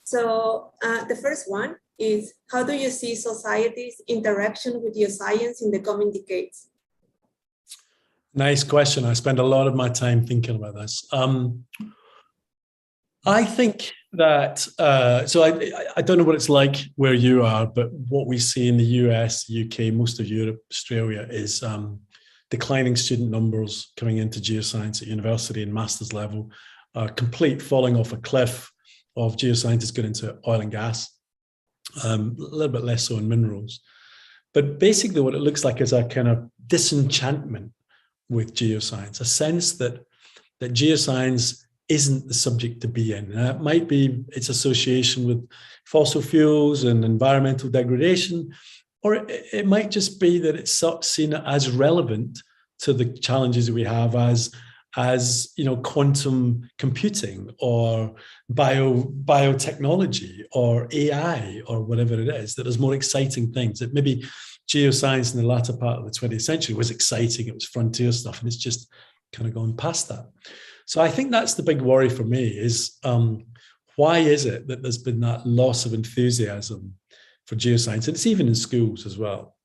So the first one is, how do you see society's interaction with geoscience in the coming decades? Nice question. I spend a lot of my time thinking about this. I think that, so I don't know what it's like where you are, but what we see in the US, the UK, most of Europe, Australia is declining student numbers coming into geoscience at university and master's level, complete falling off a cliff of geoscientists going into oil and gas, a little bit less so in minerals. But basically what it looks like is a kind of disenchantment with geoscience, a sense that geoscience isn't the subject to be in. It might be its association with fossil fuels and environmental degradation, or it might just be that it's seen as relevant to the challenges we have as you know, quantum computing or biotechnology or AI or whatever it is, that there's more exciting things. That maybe geoscience in the latter part of the 20th century was exciting, it was frontier stuff, and it's just kind of gone past that. So I think that's the big worry for me is why is it that there's been that loss of enthusiasm for geoscience? And it's even in schools as well.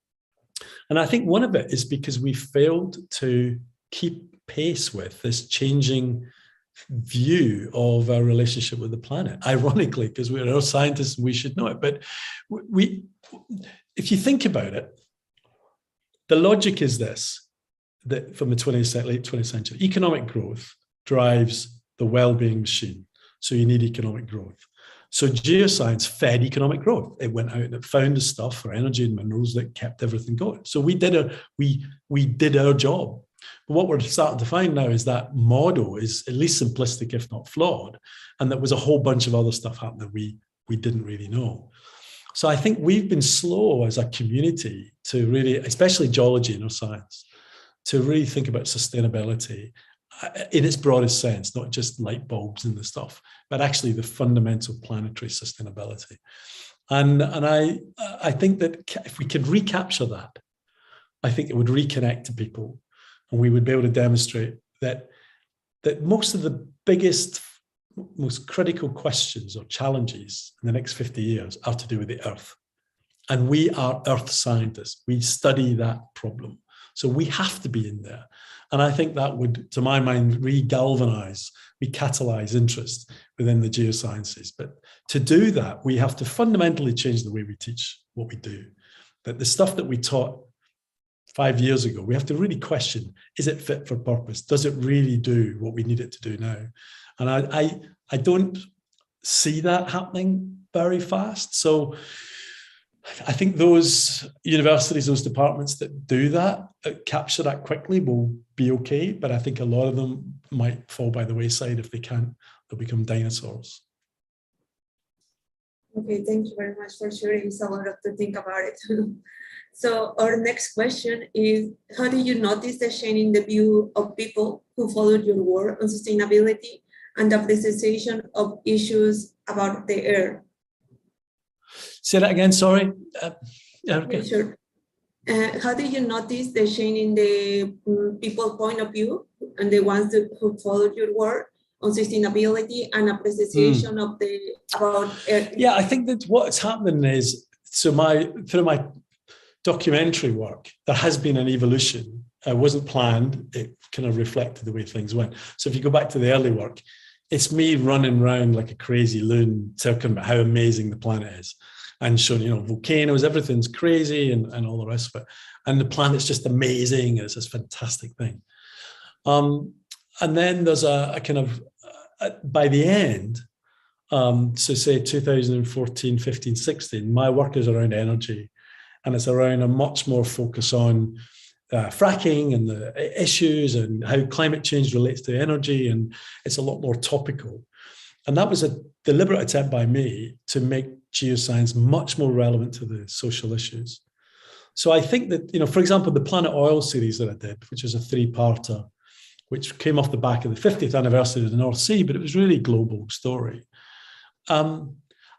And I think one of it is because we failed to keep pace with this changing view of our relationship with the planet. Ironically, because we're all scientists and we should know it. But if you think about it, the logic is this, that from the late 20th century, economic growth drives the well-being machine. So you need economic growth. So geoscience fed economic growth. It went out and it found the stuff for energy and minerals that kept everything going. So we did our job. But what we're starting to find now is that model is at least simplistic, if not flawed, and there was a whole bunch of other stuff happening that we didn't really know. So I think we've been slow as a community to really, especially geology and our science, to really think about sustainability in its broadest sense, not just light bulbs and the stuff, but actually the fundamental planetary sustainability. And I think that if we could recapture that, I think it would reconnect to people, and we would be able to demonstrate that that most of the biggest, most critical questions or challenges in the next 50 years are to do with the Earth. And we are Earth scientists. We study that problem. So we have to be in there. And I think that would, to my mind, re-galvanize, recatalyze interest within the geosciences. But to do that, we have to fundamentally change the way we teach what we do. That the stuff that we taught 5 years ago, we have to really question, is it fit for purpose? Does it really do what we need it to do now? And I don't see that happening very fast. So I think those universities, those departments that do that, capture that quickly, will be okay. But I think a lot of them might fall by the wayside if they can't. They'll become dinosaurs. Okay, thank you very much for sharing. It's a lot to think about it. So our next question is, how do you notice the change in the view of people who followed your work on sustainability and the appreciation of issues about the air? Say that again, sorry. Okay. Sure. How do you notice the change in the people point of view and the ones who followed your work on sustainability and appreciation of about air? Yeah, I think that what's happening is, so through my documentary work, there has been an evolution. It wasn't planned. It kind of reflected the way things went. So if you go back to the early work, it's me running around like a crazy loon talking about how amazing the planet is and showing, volcanoes, everything's crazy and all the rest of it. And the planet's just amazing. It's this fantastic thing. And then there's a kind of, by the end, so say 2014, 15, 16, my work is around energy. And it's around a much more focus on fracking and the issues and how climate change relates to energy. And it's a lot more topical. And that was a deliberate attempt by me to make geoscience much more relevant to the social issues. So I think that, for example, the Planet Oil series that I did, which is a 3-parter, which came off the back of the 50th anniversary of the North Sea, but it was really a global story.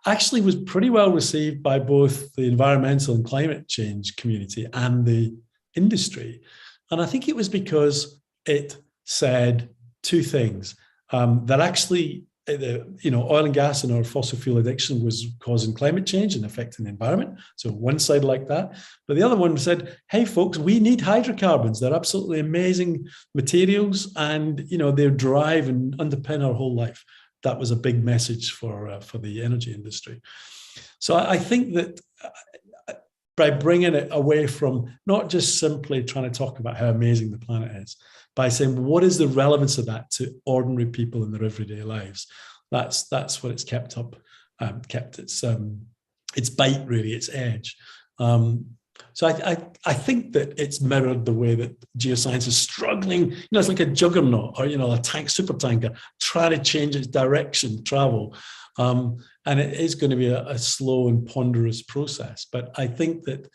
Actually was pretty well received by both the environmental and climate change community and the industry. And I think it was because it said two things, that actually, oil and gas and our fossil fuel addiction was causing climate change and affecting the environment. So one side like that. But the other one said, hey, folks, we need hydrocarbons. They're absolutely amazing materials and, they drive and underpin our whole life. That was a big message for the energy industry. So I think that by bringing it away from not just simply trying to talk about how amazing the planet is, by saying what is the relevance of that to ordinary people in their everyday lives, that's what it's kept its bite, really, its edge. So I think that it's mirrored the way that geoscience is struggling. It's like a juggernaut or, a super tanker trying to change its direction, travel. And it is going to be a slow and ponderous process. But I think that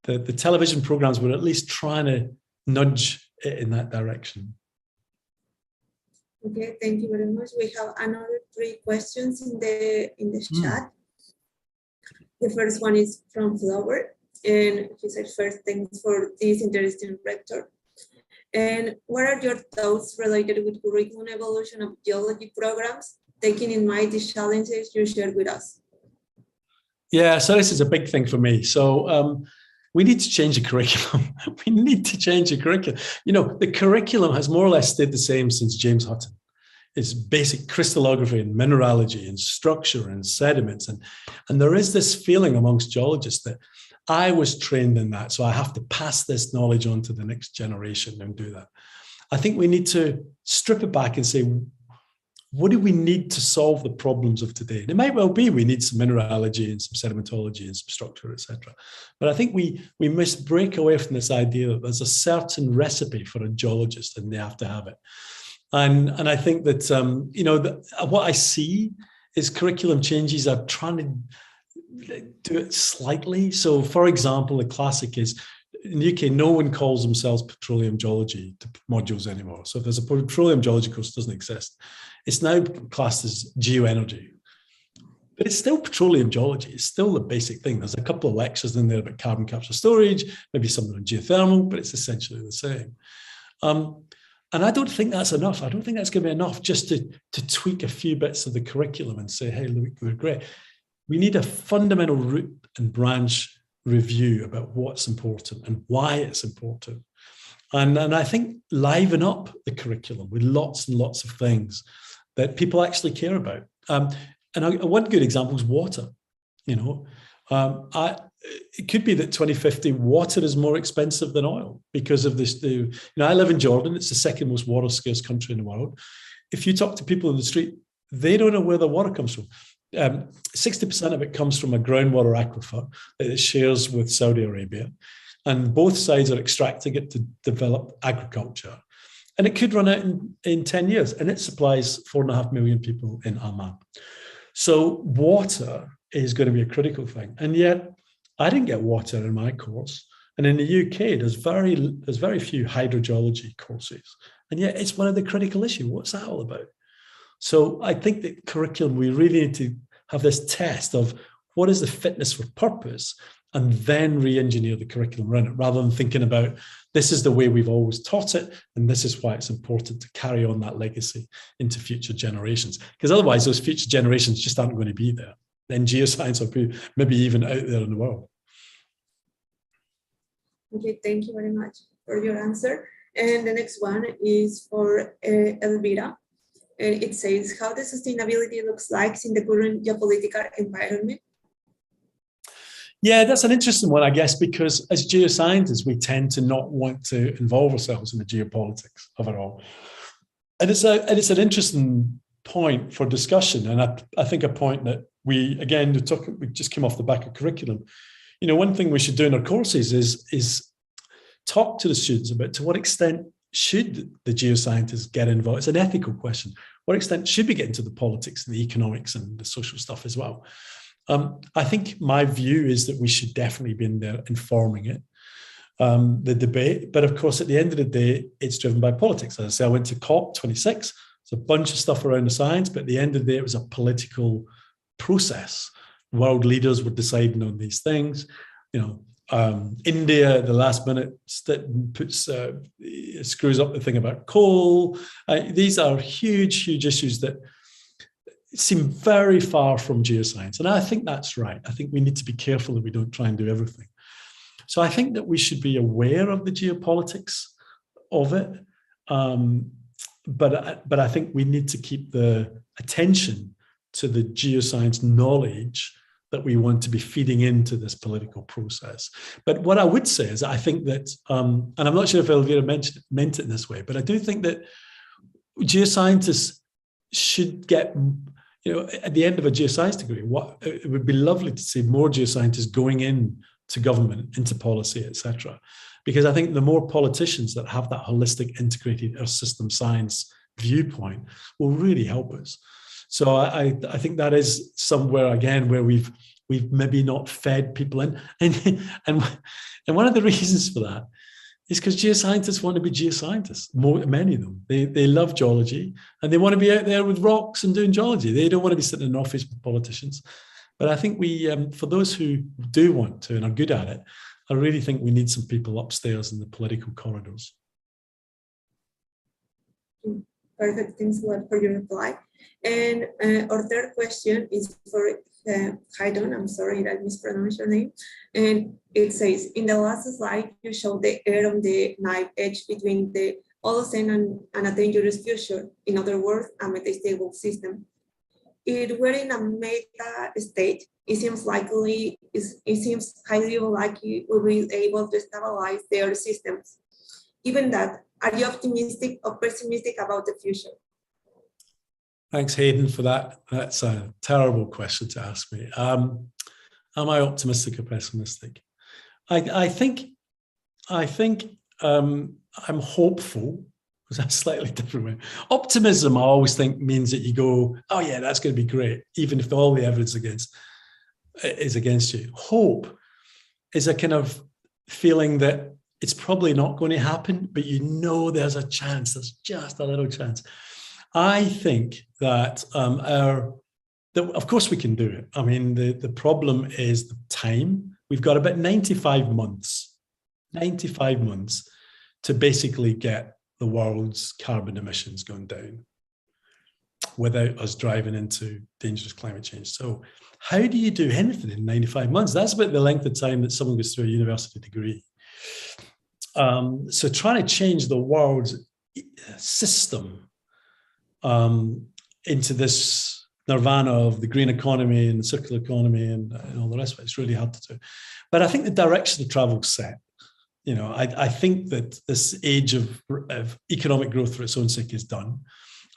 the television programs were at least trying to nudge it in that direction. Okay, thank you very much. We have another 3 questions in the chat. The first one is from Flower. And he said, first, thanks for this interesting lecture. And what are your thoughts related with curriculum evolution of geology programs, taking in mind the challenges you shared with us? Yeah, so this is a big thing for me. So we need to change the curriculum. We need to change the curriculum. The curriculum has more or less stayed the same since James Hutton. It's basic crystallography and mineralogy and structure and sediments. And there is this feeling amongst geologists that I was trained in that, so I have to pass this knowledge on to the next generation and do that. I think we need to strip it back and say, what do we need to solve the problems of today? And it might well be we need some mineralogy and some sedimentology and some structure, etc. But I think we must break away from this idea that there's a certain recipe for a geologist and they have to have it. And I think that what I see is curriculum changes are trying to do it slightly. So, for example, the classic is in the UK, no one calls themselves petroleum geology modules anymore. So if there's a petroleum geology course, it doesn't exist. It's now classed as geoenergy. But it's still petroleum geology. It's still the basic thing. There's a couple of lectures in there about carbon capture storage, maybe something on geothermal, but it's essentially the same. And I don't think that's enough. I don't think that's going to be enough just to tweak a few bits of the curriculum and say, hey, look, we're great. We need a fundamental root and branch review about what's important and why it's important. And I think liven up the curriculum with lots and lots of things that people actually care about. And one good example is water. It could be that 2050 water is more expensive than oil because of this. I live in Jordan. It's the second most water scarce country in the world. If you talk to people in the street, they don't know where the water comes from. 60% of it comes from a groundwater aquifer that it shares with Saudi Arabia. And both sides are extracting it to develop agriculture. And it could run out in 10 years. And it supplies 4.5 million people in Amman. So water is going to be a critical thing. And yet, I didn't get water in my course. And in the UK, there's very few hydrogeology courses. And yet, it's one of the critical issues. What's that all about? So I think that curriculum, we really need to have this test of what is the fitness for purpose, and then re-engineer the curriculum around it, rather than thinking about this is the way we've always taught it, and this is why it's important to carry on that legacy into future generations. Because otherwise, those future generations just aren't going to be there. Then geoscience will be maybe even out there in the world. Okay, thank you very much for your answer. And the next one is for Elvira. It says, how the sustainability looks like in the current geopolitical environment? Yeah, that's an interesting one, I guess, because as geoscientists, we tend to not want to involve ourselves in the geopolitics of it all. And it's an interesting point for discussion. And I think a point that we just came off the back of curriculum. One thing we should do in our courses is talk to the students about to what extent should the geoscientists get involved. It's an ethical question. What extent should we get into the politics and the economics and the social stuff as well? I think my view is that we should definitely be in there informing it, the debate. But of course, at the end of the day, it's driven by politics. As I say, I went to COP26. It's a bunch of stuff around the science, but at the end of the day, it was a political process. World leaders were deciding on these things. India, at the last minute, screws up the thing about coal. These are huge, huge issues that seem very far from geoscience. And I think that's right. I think we need to be careful that we don't try and do everything. So I think that we should be aware of the geopolitics of it. But I think we need to keep the attention to the geoscience knowledge that we want to be feeding into this political process. But what I would say is I think that, and I'm not sure if Elvira meant it this way, but I do think that geoscientists should get, at the end of a geoscience degree, it would be lovely to see more geoscientists going into government, into policy, etc. Because I think the more politicians that have that holistic, integrated Earth system science viewpoint will really help us. So I think that is somewhere, again, where we've maybe not fed people in. And one of the reasons for that is because geoscientists want to be geoscientists, many of them. They love geology, and they want to be out there with rocks and doing geology. They don't want to be sitting in an office with politicians. But I think for those who do want to and are good at it, I really think we need some people upstairs in the political corridors. Perfect, thanks a lot for your reply. And our third question is for Haydon. I'm sorry that I mispronounced your name. And it says, in the last slide, you showed the air on the knife edge between the Holocene and a dangerous future. In other words, a metastable system. If we're in a meta state, it seems highly unlikely we'll be able to stabilize their systems. Given that, are you optimistic or pessimistic about the future? Thanks, Hayden, for that. That's a terrible question to ask me. Am I optimistic or pessimistic? I think I'm hopeful. That's a slightly different way. Optimism, I always think, means that you go, oh yeah, that's going to be great, even if all the evidence is against you. Hope is a kind of feeling that it's probably not going to happen, but there's a chance. There's just a little chance. I think that of course we can do it. I mean, the problem is the time. We've got about 95 months to basically get the world's carbon emissions going down without us driving into dangerous climate change. So how do you do anything in 95 months? That's about the length of time that someone goes through a university degree. So trying to change the world's system into this nirvana of the green economy and the circular economy and all the rest of it, it's really hard to do. But I think the direction of travel is set. You know, I think that this age of economic growth for its own sake is done.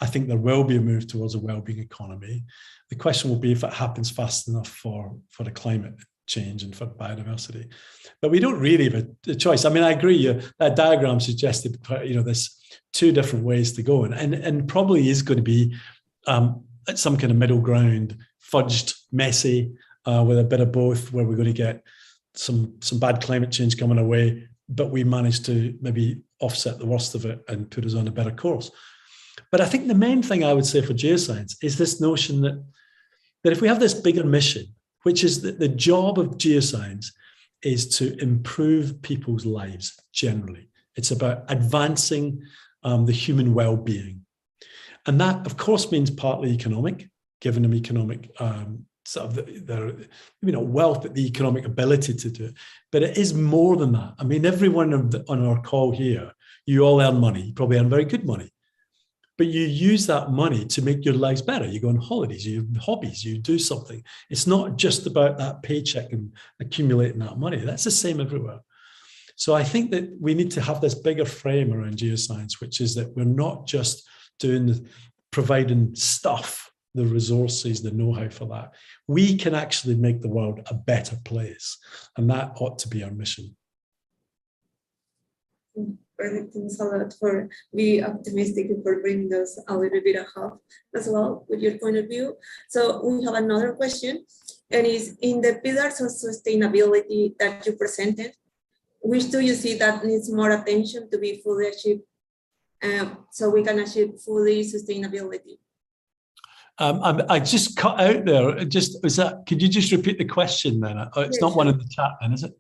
I think there will be a move towards a well-being economy. The question will be if it happens fast enough for the climate change and for biodiversity. But we don't really have a choice. I mean, I agree. That diagram suggested, you know, there's two different ways to go, and probably is going to be at some kind of middle ground, fudged, messy, with a bit of both, where we're going to get some bad climate change coming our way, but we managed to maybe offset the worst of it and put us on a better course. But I think the main thing I would say for geoscience is this notion that if we have this bigger mission, which is that the job of geoscience is to improve people's lives generally. It's about advancing the human well-being. And that, of course, means partly economic, giving them economic sort of maybe not wealth, but the economic ability to do it. But it is more than that. I mean, everyone on our call here, you all earn money. You probably earn very good money. But you use that money to make your lives better. You go on holidays, you have hobbies, you do something. It's not just about that paycheck and accumulating that money. That's the same everywhere. So I think that we need to have this bigger frame around geoscience, which is that we're not just providing stuff, the resources, the know-how for that. We can actually make the world a better place. And that ought to be our mission. Perfect. Thanks a lot for being optimistic and for bringing us a little bit of hope as well with your point of view. So we have another question, and is in the pillars of sustainability that you presented, which do you see that needs more attention to be fully achieved, so we can achieve fully sustainability? I just cut out there. Could you just repeat the question then? It's not one in the chat then, is it?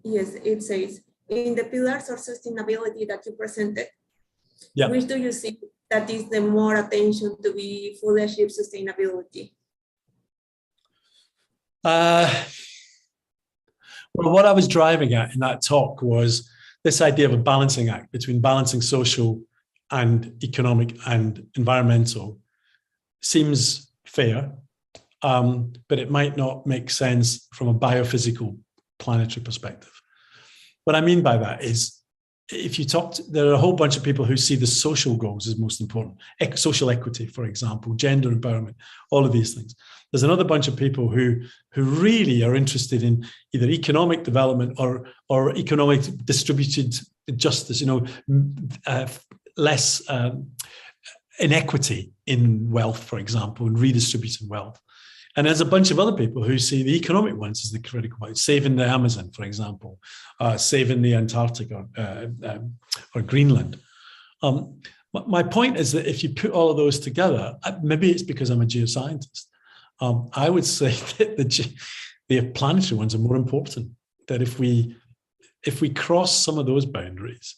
Yes, it says, in the pillars of sustainability that you presented, which do you see that is the more attention to be fully achieve sustainability? Well, what I was driving at in that talk was this idea of a balancing act between balancing social and economic and environmental. Seems fair, but it might not make sense from a biophysical planetary perspective. What I mean by that is, if you there are a whole bunch of people who see the social goals as most important, social equity, for example, gender empowerment, all of these things. There's another bunch of people who really are interested in either economic development or economic distributed justice, you know, less inequity in wealth, for example, and redistributing wealth. And there's a bunch of other people who see the economic ones as the critical point, saving the Amazon, for example, saving the Antarctic or Greenland. My point is that if you put all of those together, maybe it's because I'm a geoscientist, I would say that the planetary ones are more important. That if we cross some of those boundaries,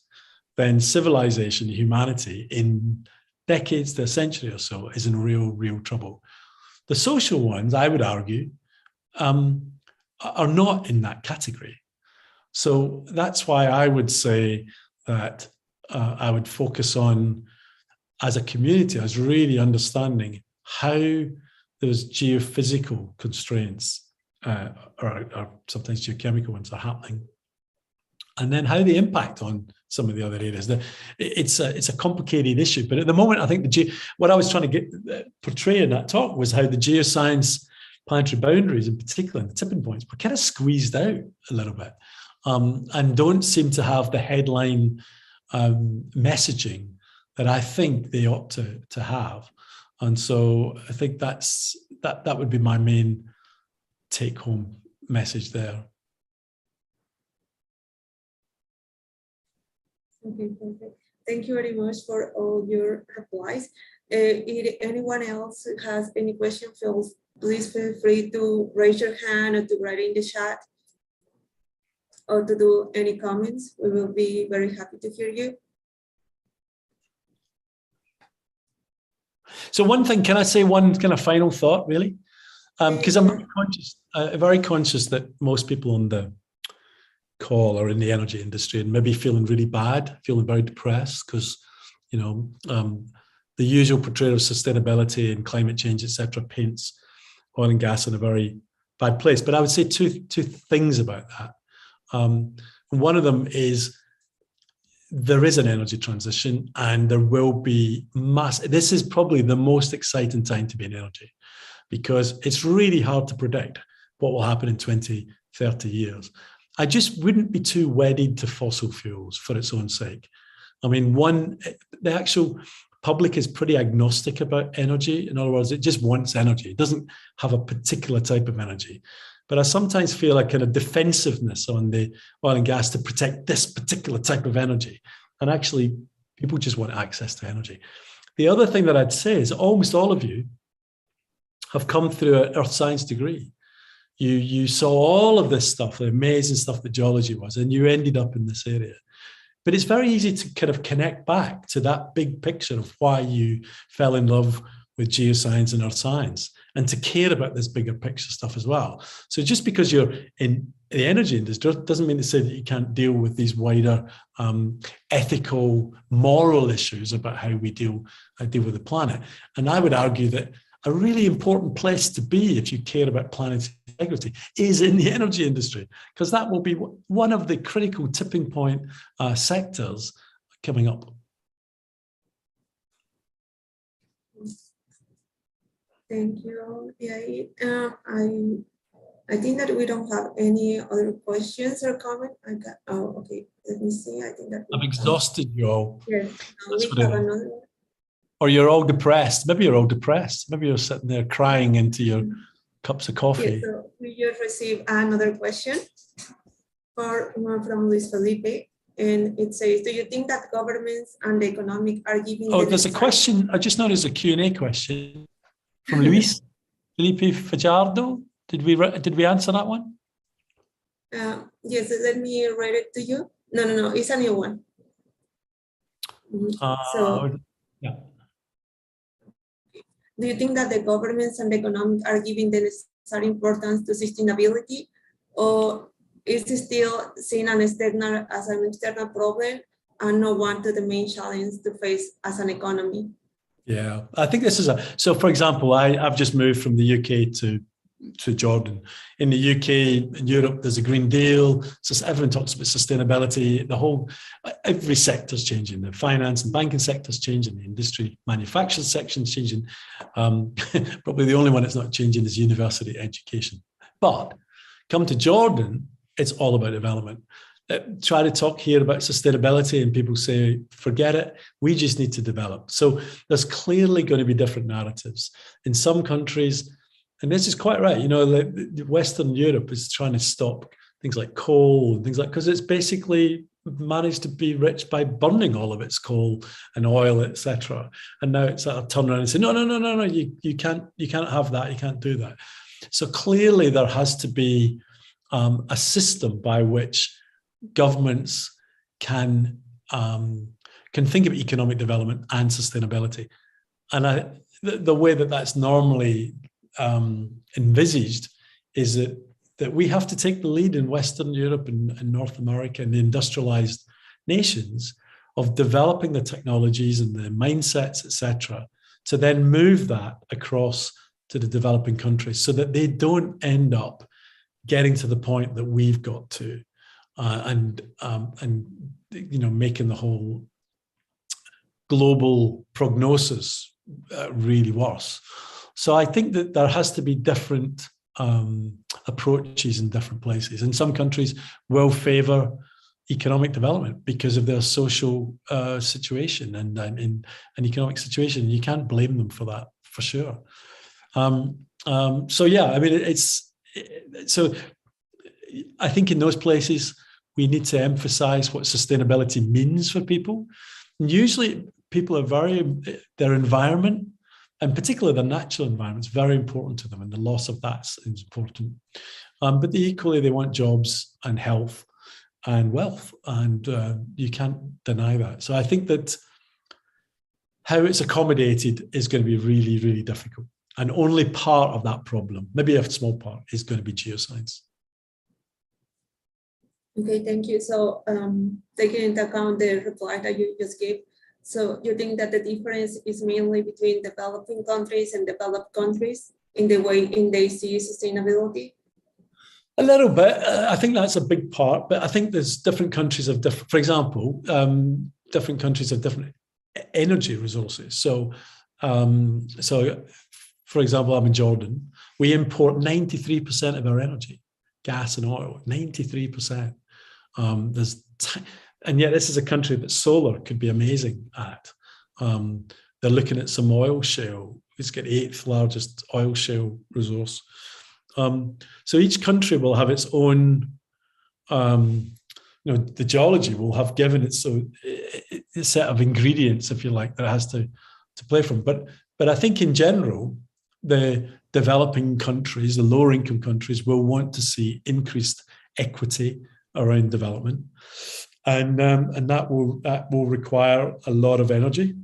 then civilization, humanity, in decades to a century or so, is in real trouble. The social ones, I would argue, are not in that category. So that's why I would say that I would focus on, as a community, as really understanding how those geophysical constraints, or sometimes geochemical ones, are happening, and then how they impact on some of the other areas. It's a complicated issue, but at the moment, I think what I was trying to portray in that talk was how the geoscience planetary boundaries, in particular, and the tipping points, were kind of squeezed out a little bit, and don't seem to have the headline messaging that I think they ought to have. And so I think that would be my main take-home message there. Okay, perfect. Thank you very much for all your replies. If anyone else has any question, please feel free to raise your hand or to write in the chat. or to do any comments, we will be very happy to hear you. So one thing, can I say one kind of final thought, really? Because I'm very conscious that most people on the call are in the energy industry and maybe feeling really bad, feeling very depressed because, you know, the usual portrayal of sustainability and climate change, etc., paints oil and gas in a very bad place. But I would say two things about that. One of them is there is an energy transition and there will be this is probably the most exciting time to be in energy because it's really hard to predict what will happen in 20, 30 years. I just wouldn't be too wedded to fossil fuels for its own sake. I mean, the actual public is pretty agnostic about energy. In other words, it just wants energy. It doesn't have a particular type of energy. But I sometimes feel a kind of defensiveness on the oil and gas to protect this particular type of energy. And actually, people just want access to energy. The other thing that I'd say is almost all of you have come through an earth science degree. You saw all of this stuff, the amazing stuff that geology was, and you ended up in this area. But it's very easy to kind of connect back to that big picture of why you fell in love with geoscience and earth science and to care about this bigger picture stuff as well. So just because you're in the energy industry doesn't mean to say that you can't deal with these wider ethical, moral issues about how we deal with the planet. And I would argue that a really important place to be if you care about planetary integrity is in the energy industry, because that will be one of the critical tipping point sectors coming up. Thank you. Yeah, I think that we don't have any other questions or comment. Okay. Let me see. I think that I've exhausted you all. Yes. We have another one. Or you're all depressed. Maybe you're all depressed. Maybe you're sitting there crying into your cups of coffee. Yeah, so we just received another question from Luis Felipe. And it says, do you think that governments and the economic are giving... Oh, there's a question. I just noticed a Q&A question from Luis Felipe Fajardo. Did we answer that one? Yes, let me read it to you. No, it's a new one. Yeah. Do you think that the governments and the economic are giving the necessary importance to sustainability, or is it still seen as an external problem and not one to the main challenge to face as an economy? Yeah, I think this is so for example, I've just moved from the UK to Jordan. In the UK and Europe, there's a Green Deal. So everyone talks about sustainability. Every sector's changing. The finance and banking sector's changing. The industry, manufacturing section's changing. Probably the only one that's not changing is university education. But come to Jordan, it's all about development. Try to talk here about sustainability and people say, forget it, we just need to develop. So there's clearly going to be different narratives. In some countries, and this is quite right, you know, Western Europe is trying to stop things like coal and things like, because it's basically managed to be rich by burning all of its coal and oil, etc. And now it's at a turn around and say, no, you can't have that, you can't do that. So clearly there has to be a system by which governments can think of economic development and sustainability. And the way that that's normally envisaged is that we have to take the lead in Western Europe and North America and the industrialized nations of developing the technologies and the mindsets, etc., to then move that across to the developing countries so that they don't end up getting to the point that we've got to, and you know, making the whole global prognosis really worse. So I think that there has to be different approaches in different places. And some countries will favor economic development because of their social situation and economic situation. You can't blame them for that, for sure. So yeah, I mean, so I think in those places, we need to emphasize what sustainability means for people. And usually people are their environment, and particularly the natural environment, is very important to them, and the loss of that is important. But equally, they want jobs and health and wealth, and you can't deny that. So I think that how it's accommodated is going to be really, really difficult. And only part of that problem, maybe a small part, is going to be geoscience. Okay, thank you. So taking into account the reply that you just gave, so you think that the difference is mainly between developing countries and developed countries in the way they see sustainability? A little bit. I think that's a big part, but I think there's different countries have different, for example, different countries have different energy resources. So, for example, I'm in Jordan. We import 93% of our energy, gas and oil, 93%. And yet this is a country that solar could be amazing at. They're looking at some oil shale. It's got 8th largest oil shale resource. So each country will have its own, the geology will have given its a set of ingredients, if you like, that it has to play from. But I think in general, the developing countries, the lower income countries, will want to see increased equity around development, and that will require a lot of energy.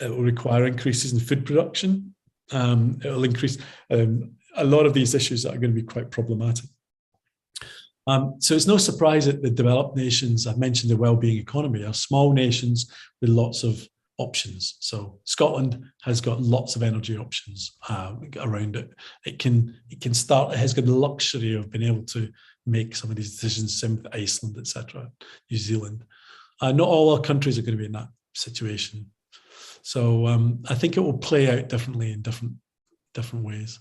It will require increases in food production. It will increase a lot of these issues that are going to be quite problematic. So it's no surprise that the developed nations, I've mentioned the well-being economy, are small nations with lots of options. So Scotland has got lots of energy options around it. It has got the luxury of being able to make some of these decisions, same with Iceland, etc., New Zealand. Not all our countries are going to be in that situation. So I think it will play out differently in different ways.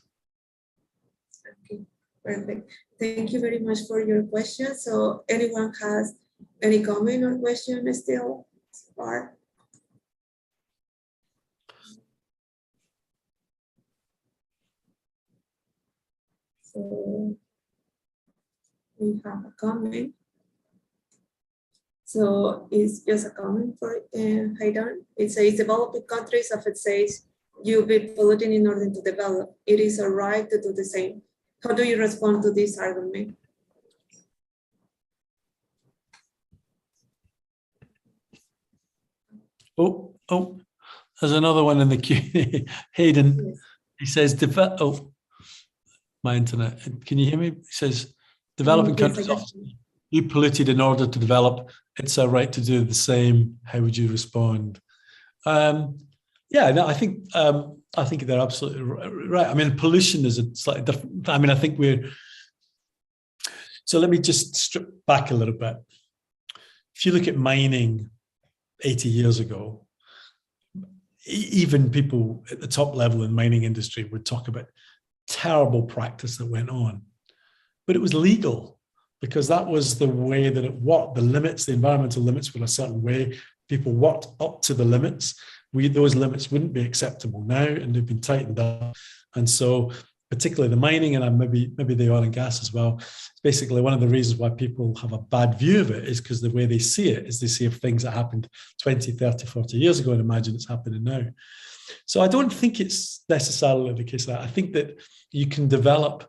Okay, perfect. Thank you very much for your question. So anyone has any comment or question still? So we have a comment. So it's just a comment for Hayden. It says developing countries often says you'll be polluting in order to develop. It is all right to do the same. How do you respond to this argument? Oh, there's another one in the queue. Hayden, yes. He says, my internet. Can you hear me? He says, developing countries often you polluted in order to develop. It's a right to do the same. How would you respond? I think they're absolutely right. I mean, pollution is a slightly different. I mean, I think so let me just strip back a little bit. If you look at mining 80 years ago, even people at the top level in the mining industry would talk about terrible practice that went on, but it was legal because that was the way that it worked. The environmental limits were a certain way. People worked up to the limits. Those limits wouldn't be acceptable now, and they've been tightened up. And so, particularly the mining and maybe the oil and gas as well, it's basically one of the reasons why people have a bad view of it is because the way they see it is they see things that happened 20, 30, 40 years ago and imagine it's happening now. So I don't think it's necessarily the case that I think that you can develop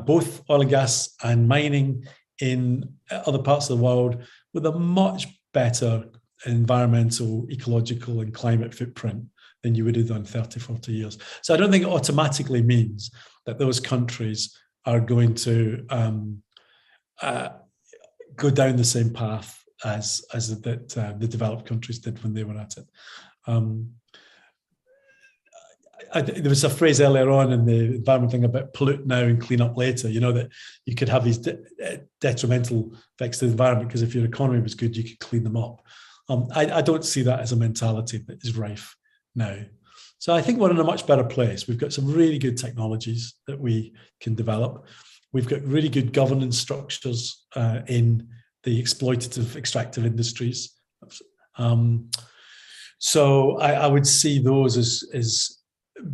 both oil and gas and mining in other parts of the world with a much better environmental, ecological and climate footprint than you would have done 30, 40 years. So I don't think it automatically means that those countries are going to go down the same path as the developed countries did when they were at it. There was a phrase earlier on in the environment thing about pollute now and clean up later, that you could have these detrimental effects to the environment because if your economy was good, you could clean them up. I don't see that as a mentality that is rife now. So I think we're in a much better place. We've got some really good technologies that we can develop. We've got really good governance structures in the exploitative extractive industries. So I would see those as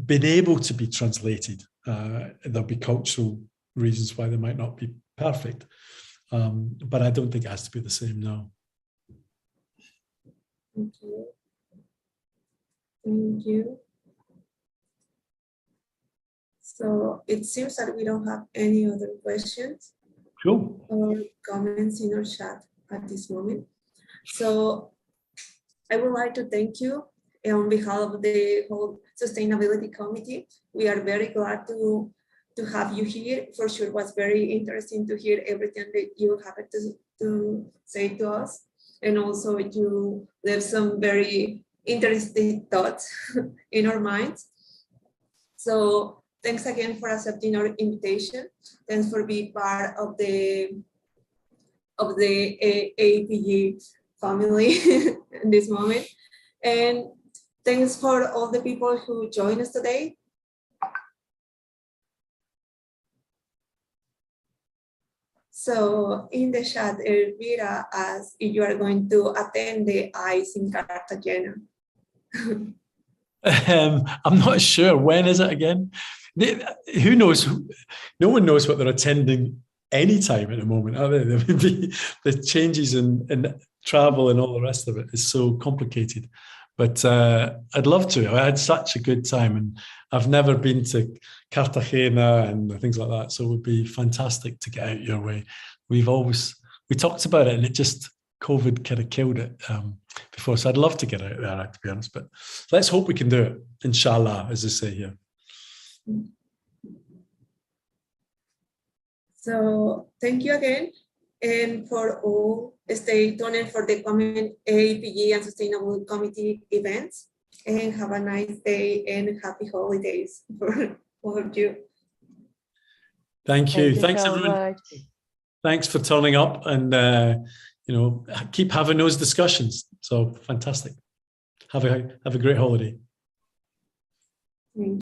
being able to be translated. There'll be cultural reasons why they might not be perfect, but I don't think it has to be the same now. Okay. Thank you. So it seems that we don't have any other questions Cool. or comments in our chat at this moment. So I would like to thank you on behalf of the whole Sustainability Committee. We are very glad to have you here. For sure, it was very interesting to hear everything that you have to say to us. And also you left some very interesting thoughts in our minds. So thanks again for accepting our invitation. Thanks for being part of the AAPG family in this moment. And thanks for all the people who joined us today. So in the chat, Elvira asked if you are going to attend the ICE in Cartagena. I'm not sure. When is it again? Who knows? No one knows what they're attending anytime at the moment, are they? There would be the changes in travel and all the rest of it is so complicated. But I'd love to. I had such a good time, and I've never been to Cartagena and things like that. So it would be fantastic to get out your way. We talked about it, and it just COVID kind of killed it before. So I'd love to get out there, to be honest. But let's hope we can do it, inshallah, as they say here. So thank you again. And for all, stay tuned for the coming AAPG and Sustainable Committee events. And have a nice day and happy holidays for all of you. Thank you. Thanks, so everyone. much. Thanks for turning up and keep having those discussions. So fantastic. Have a great holiday.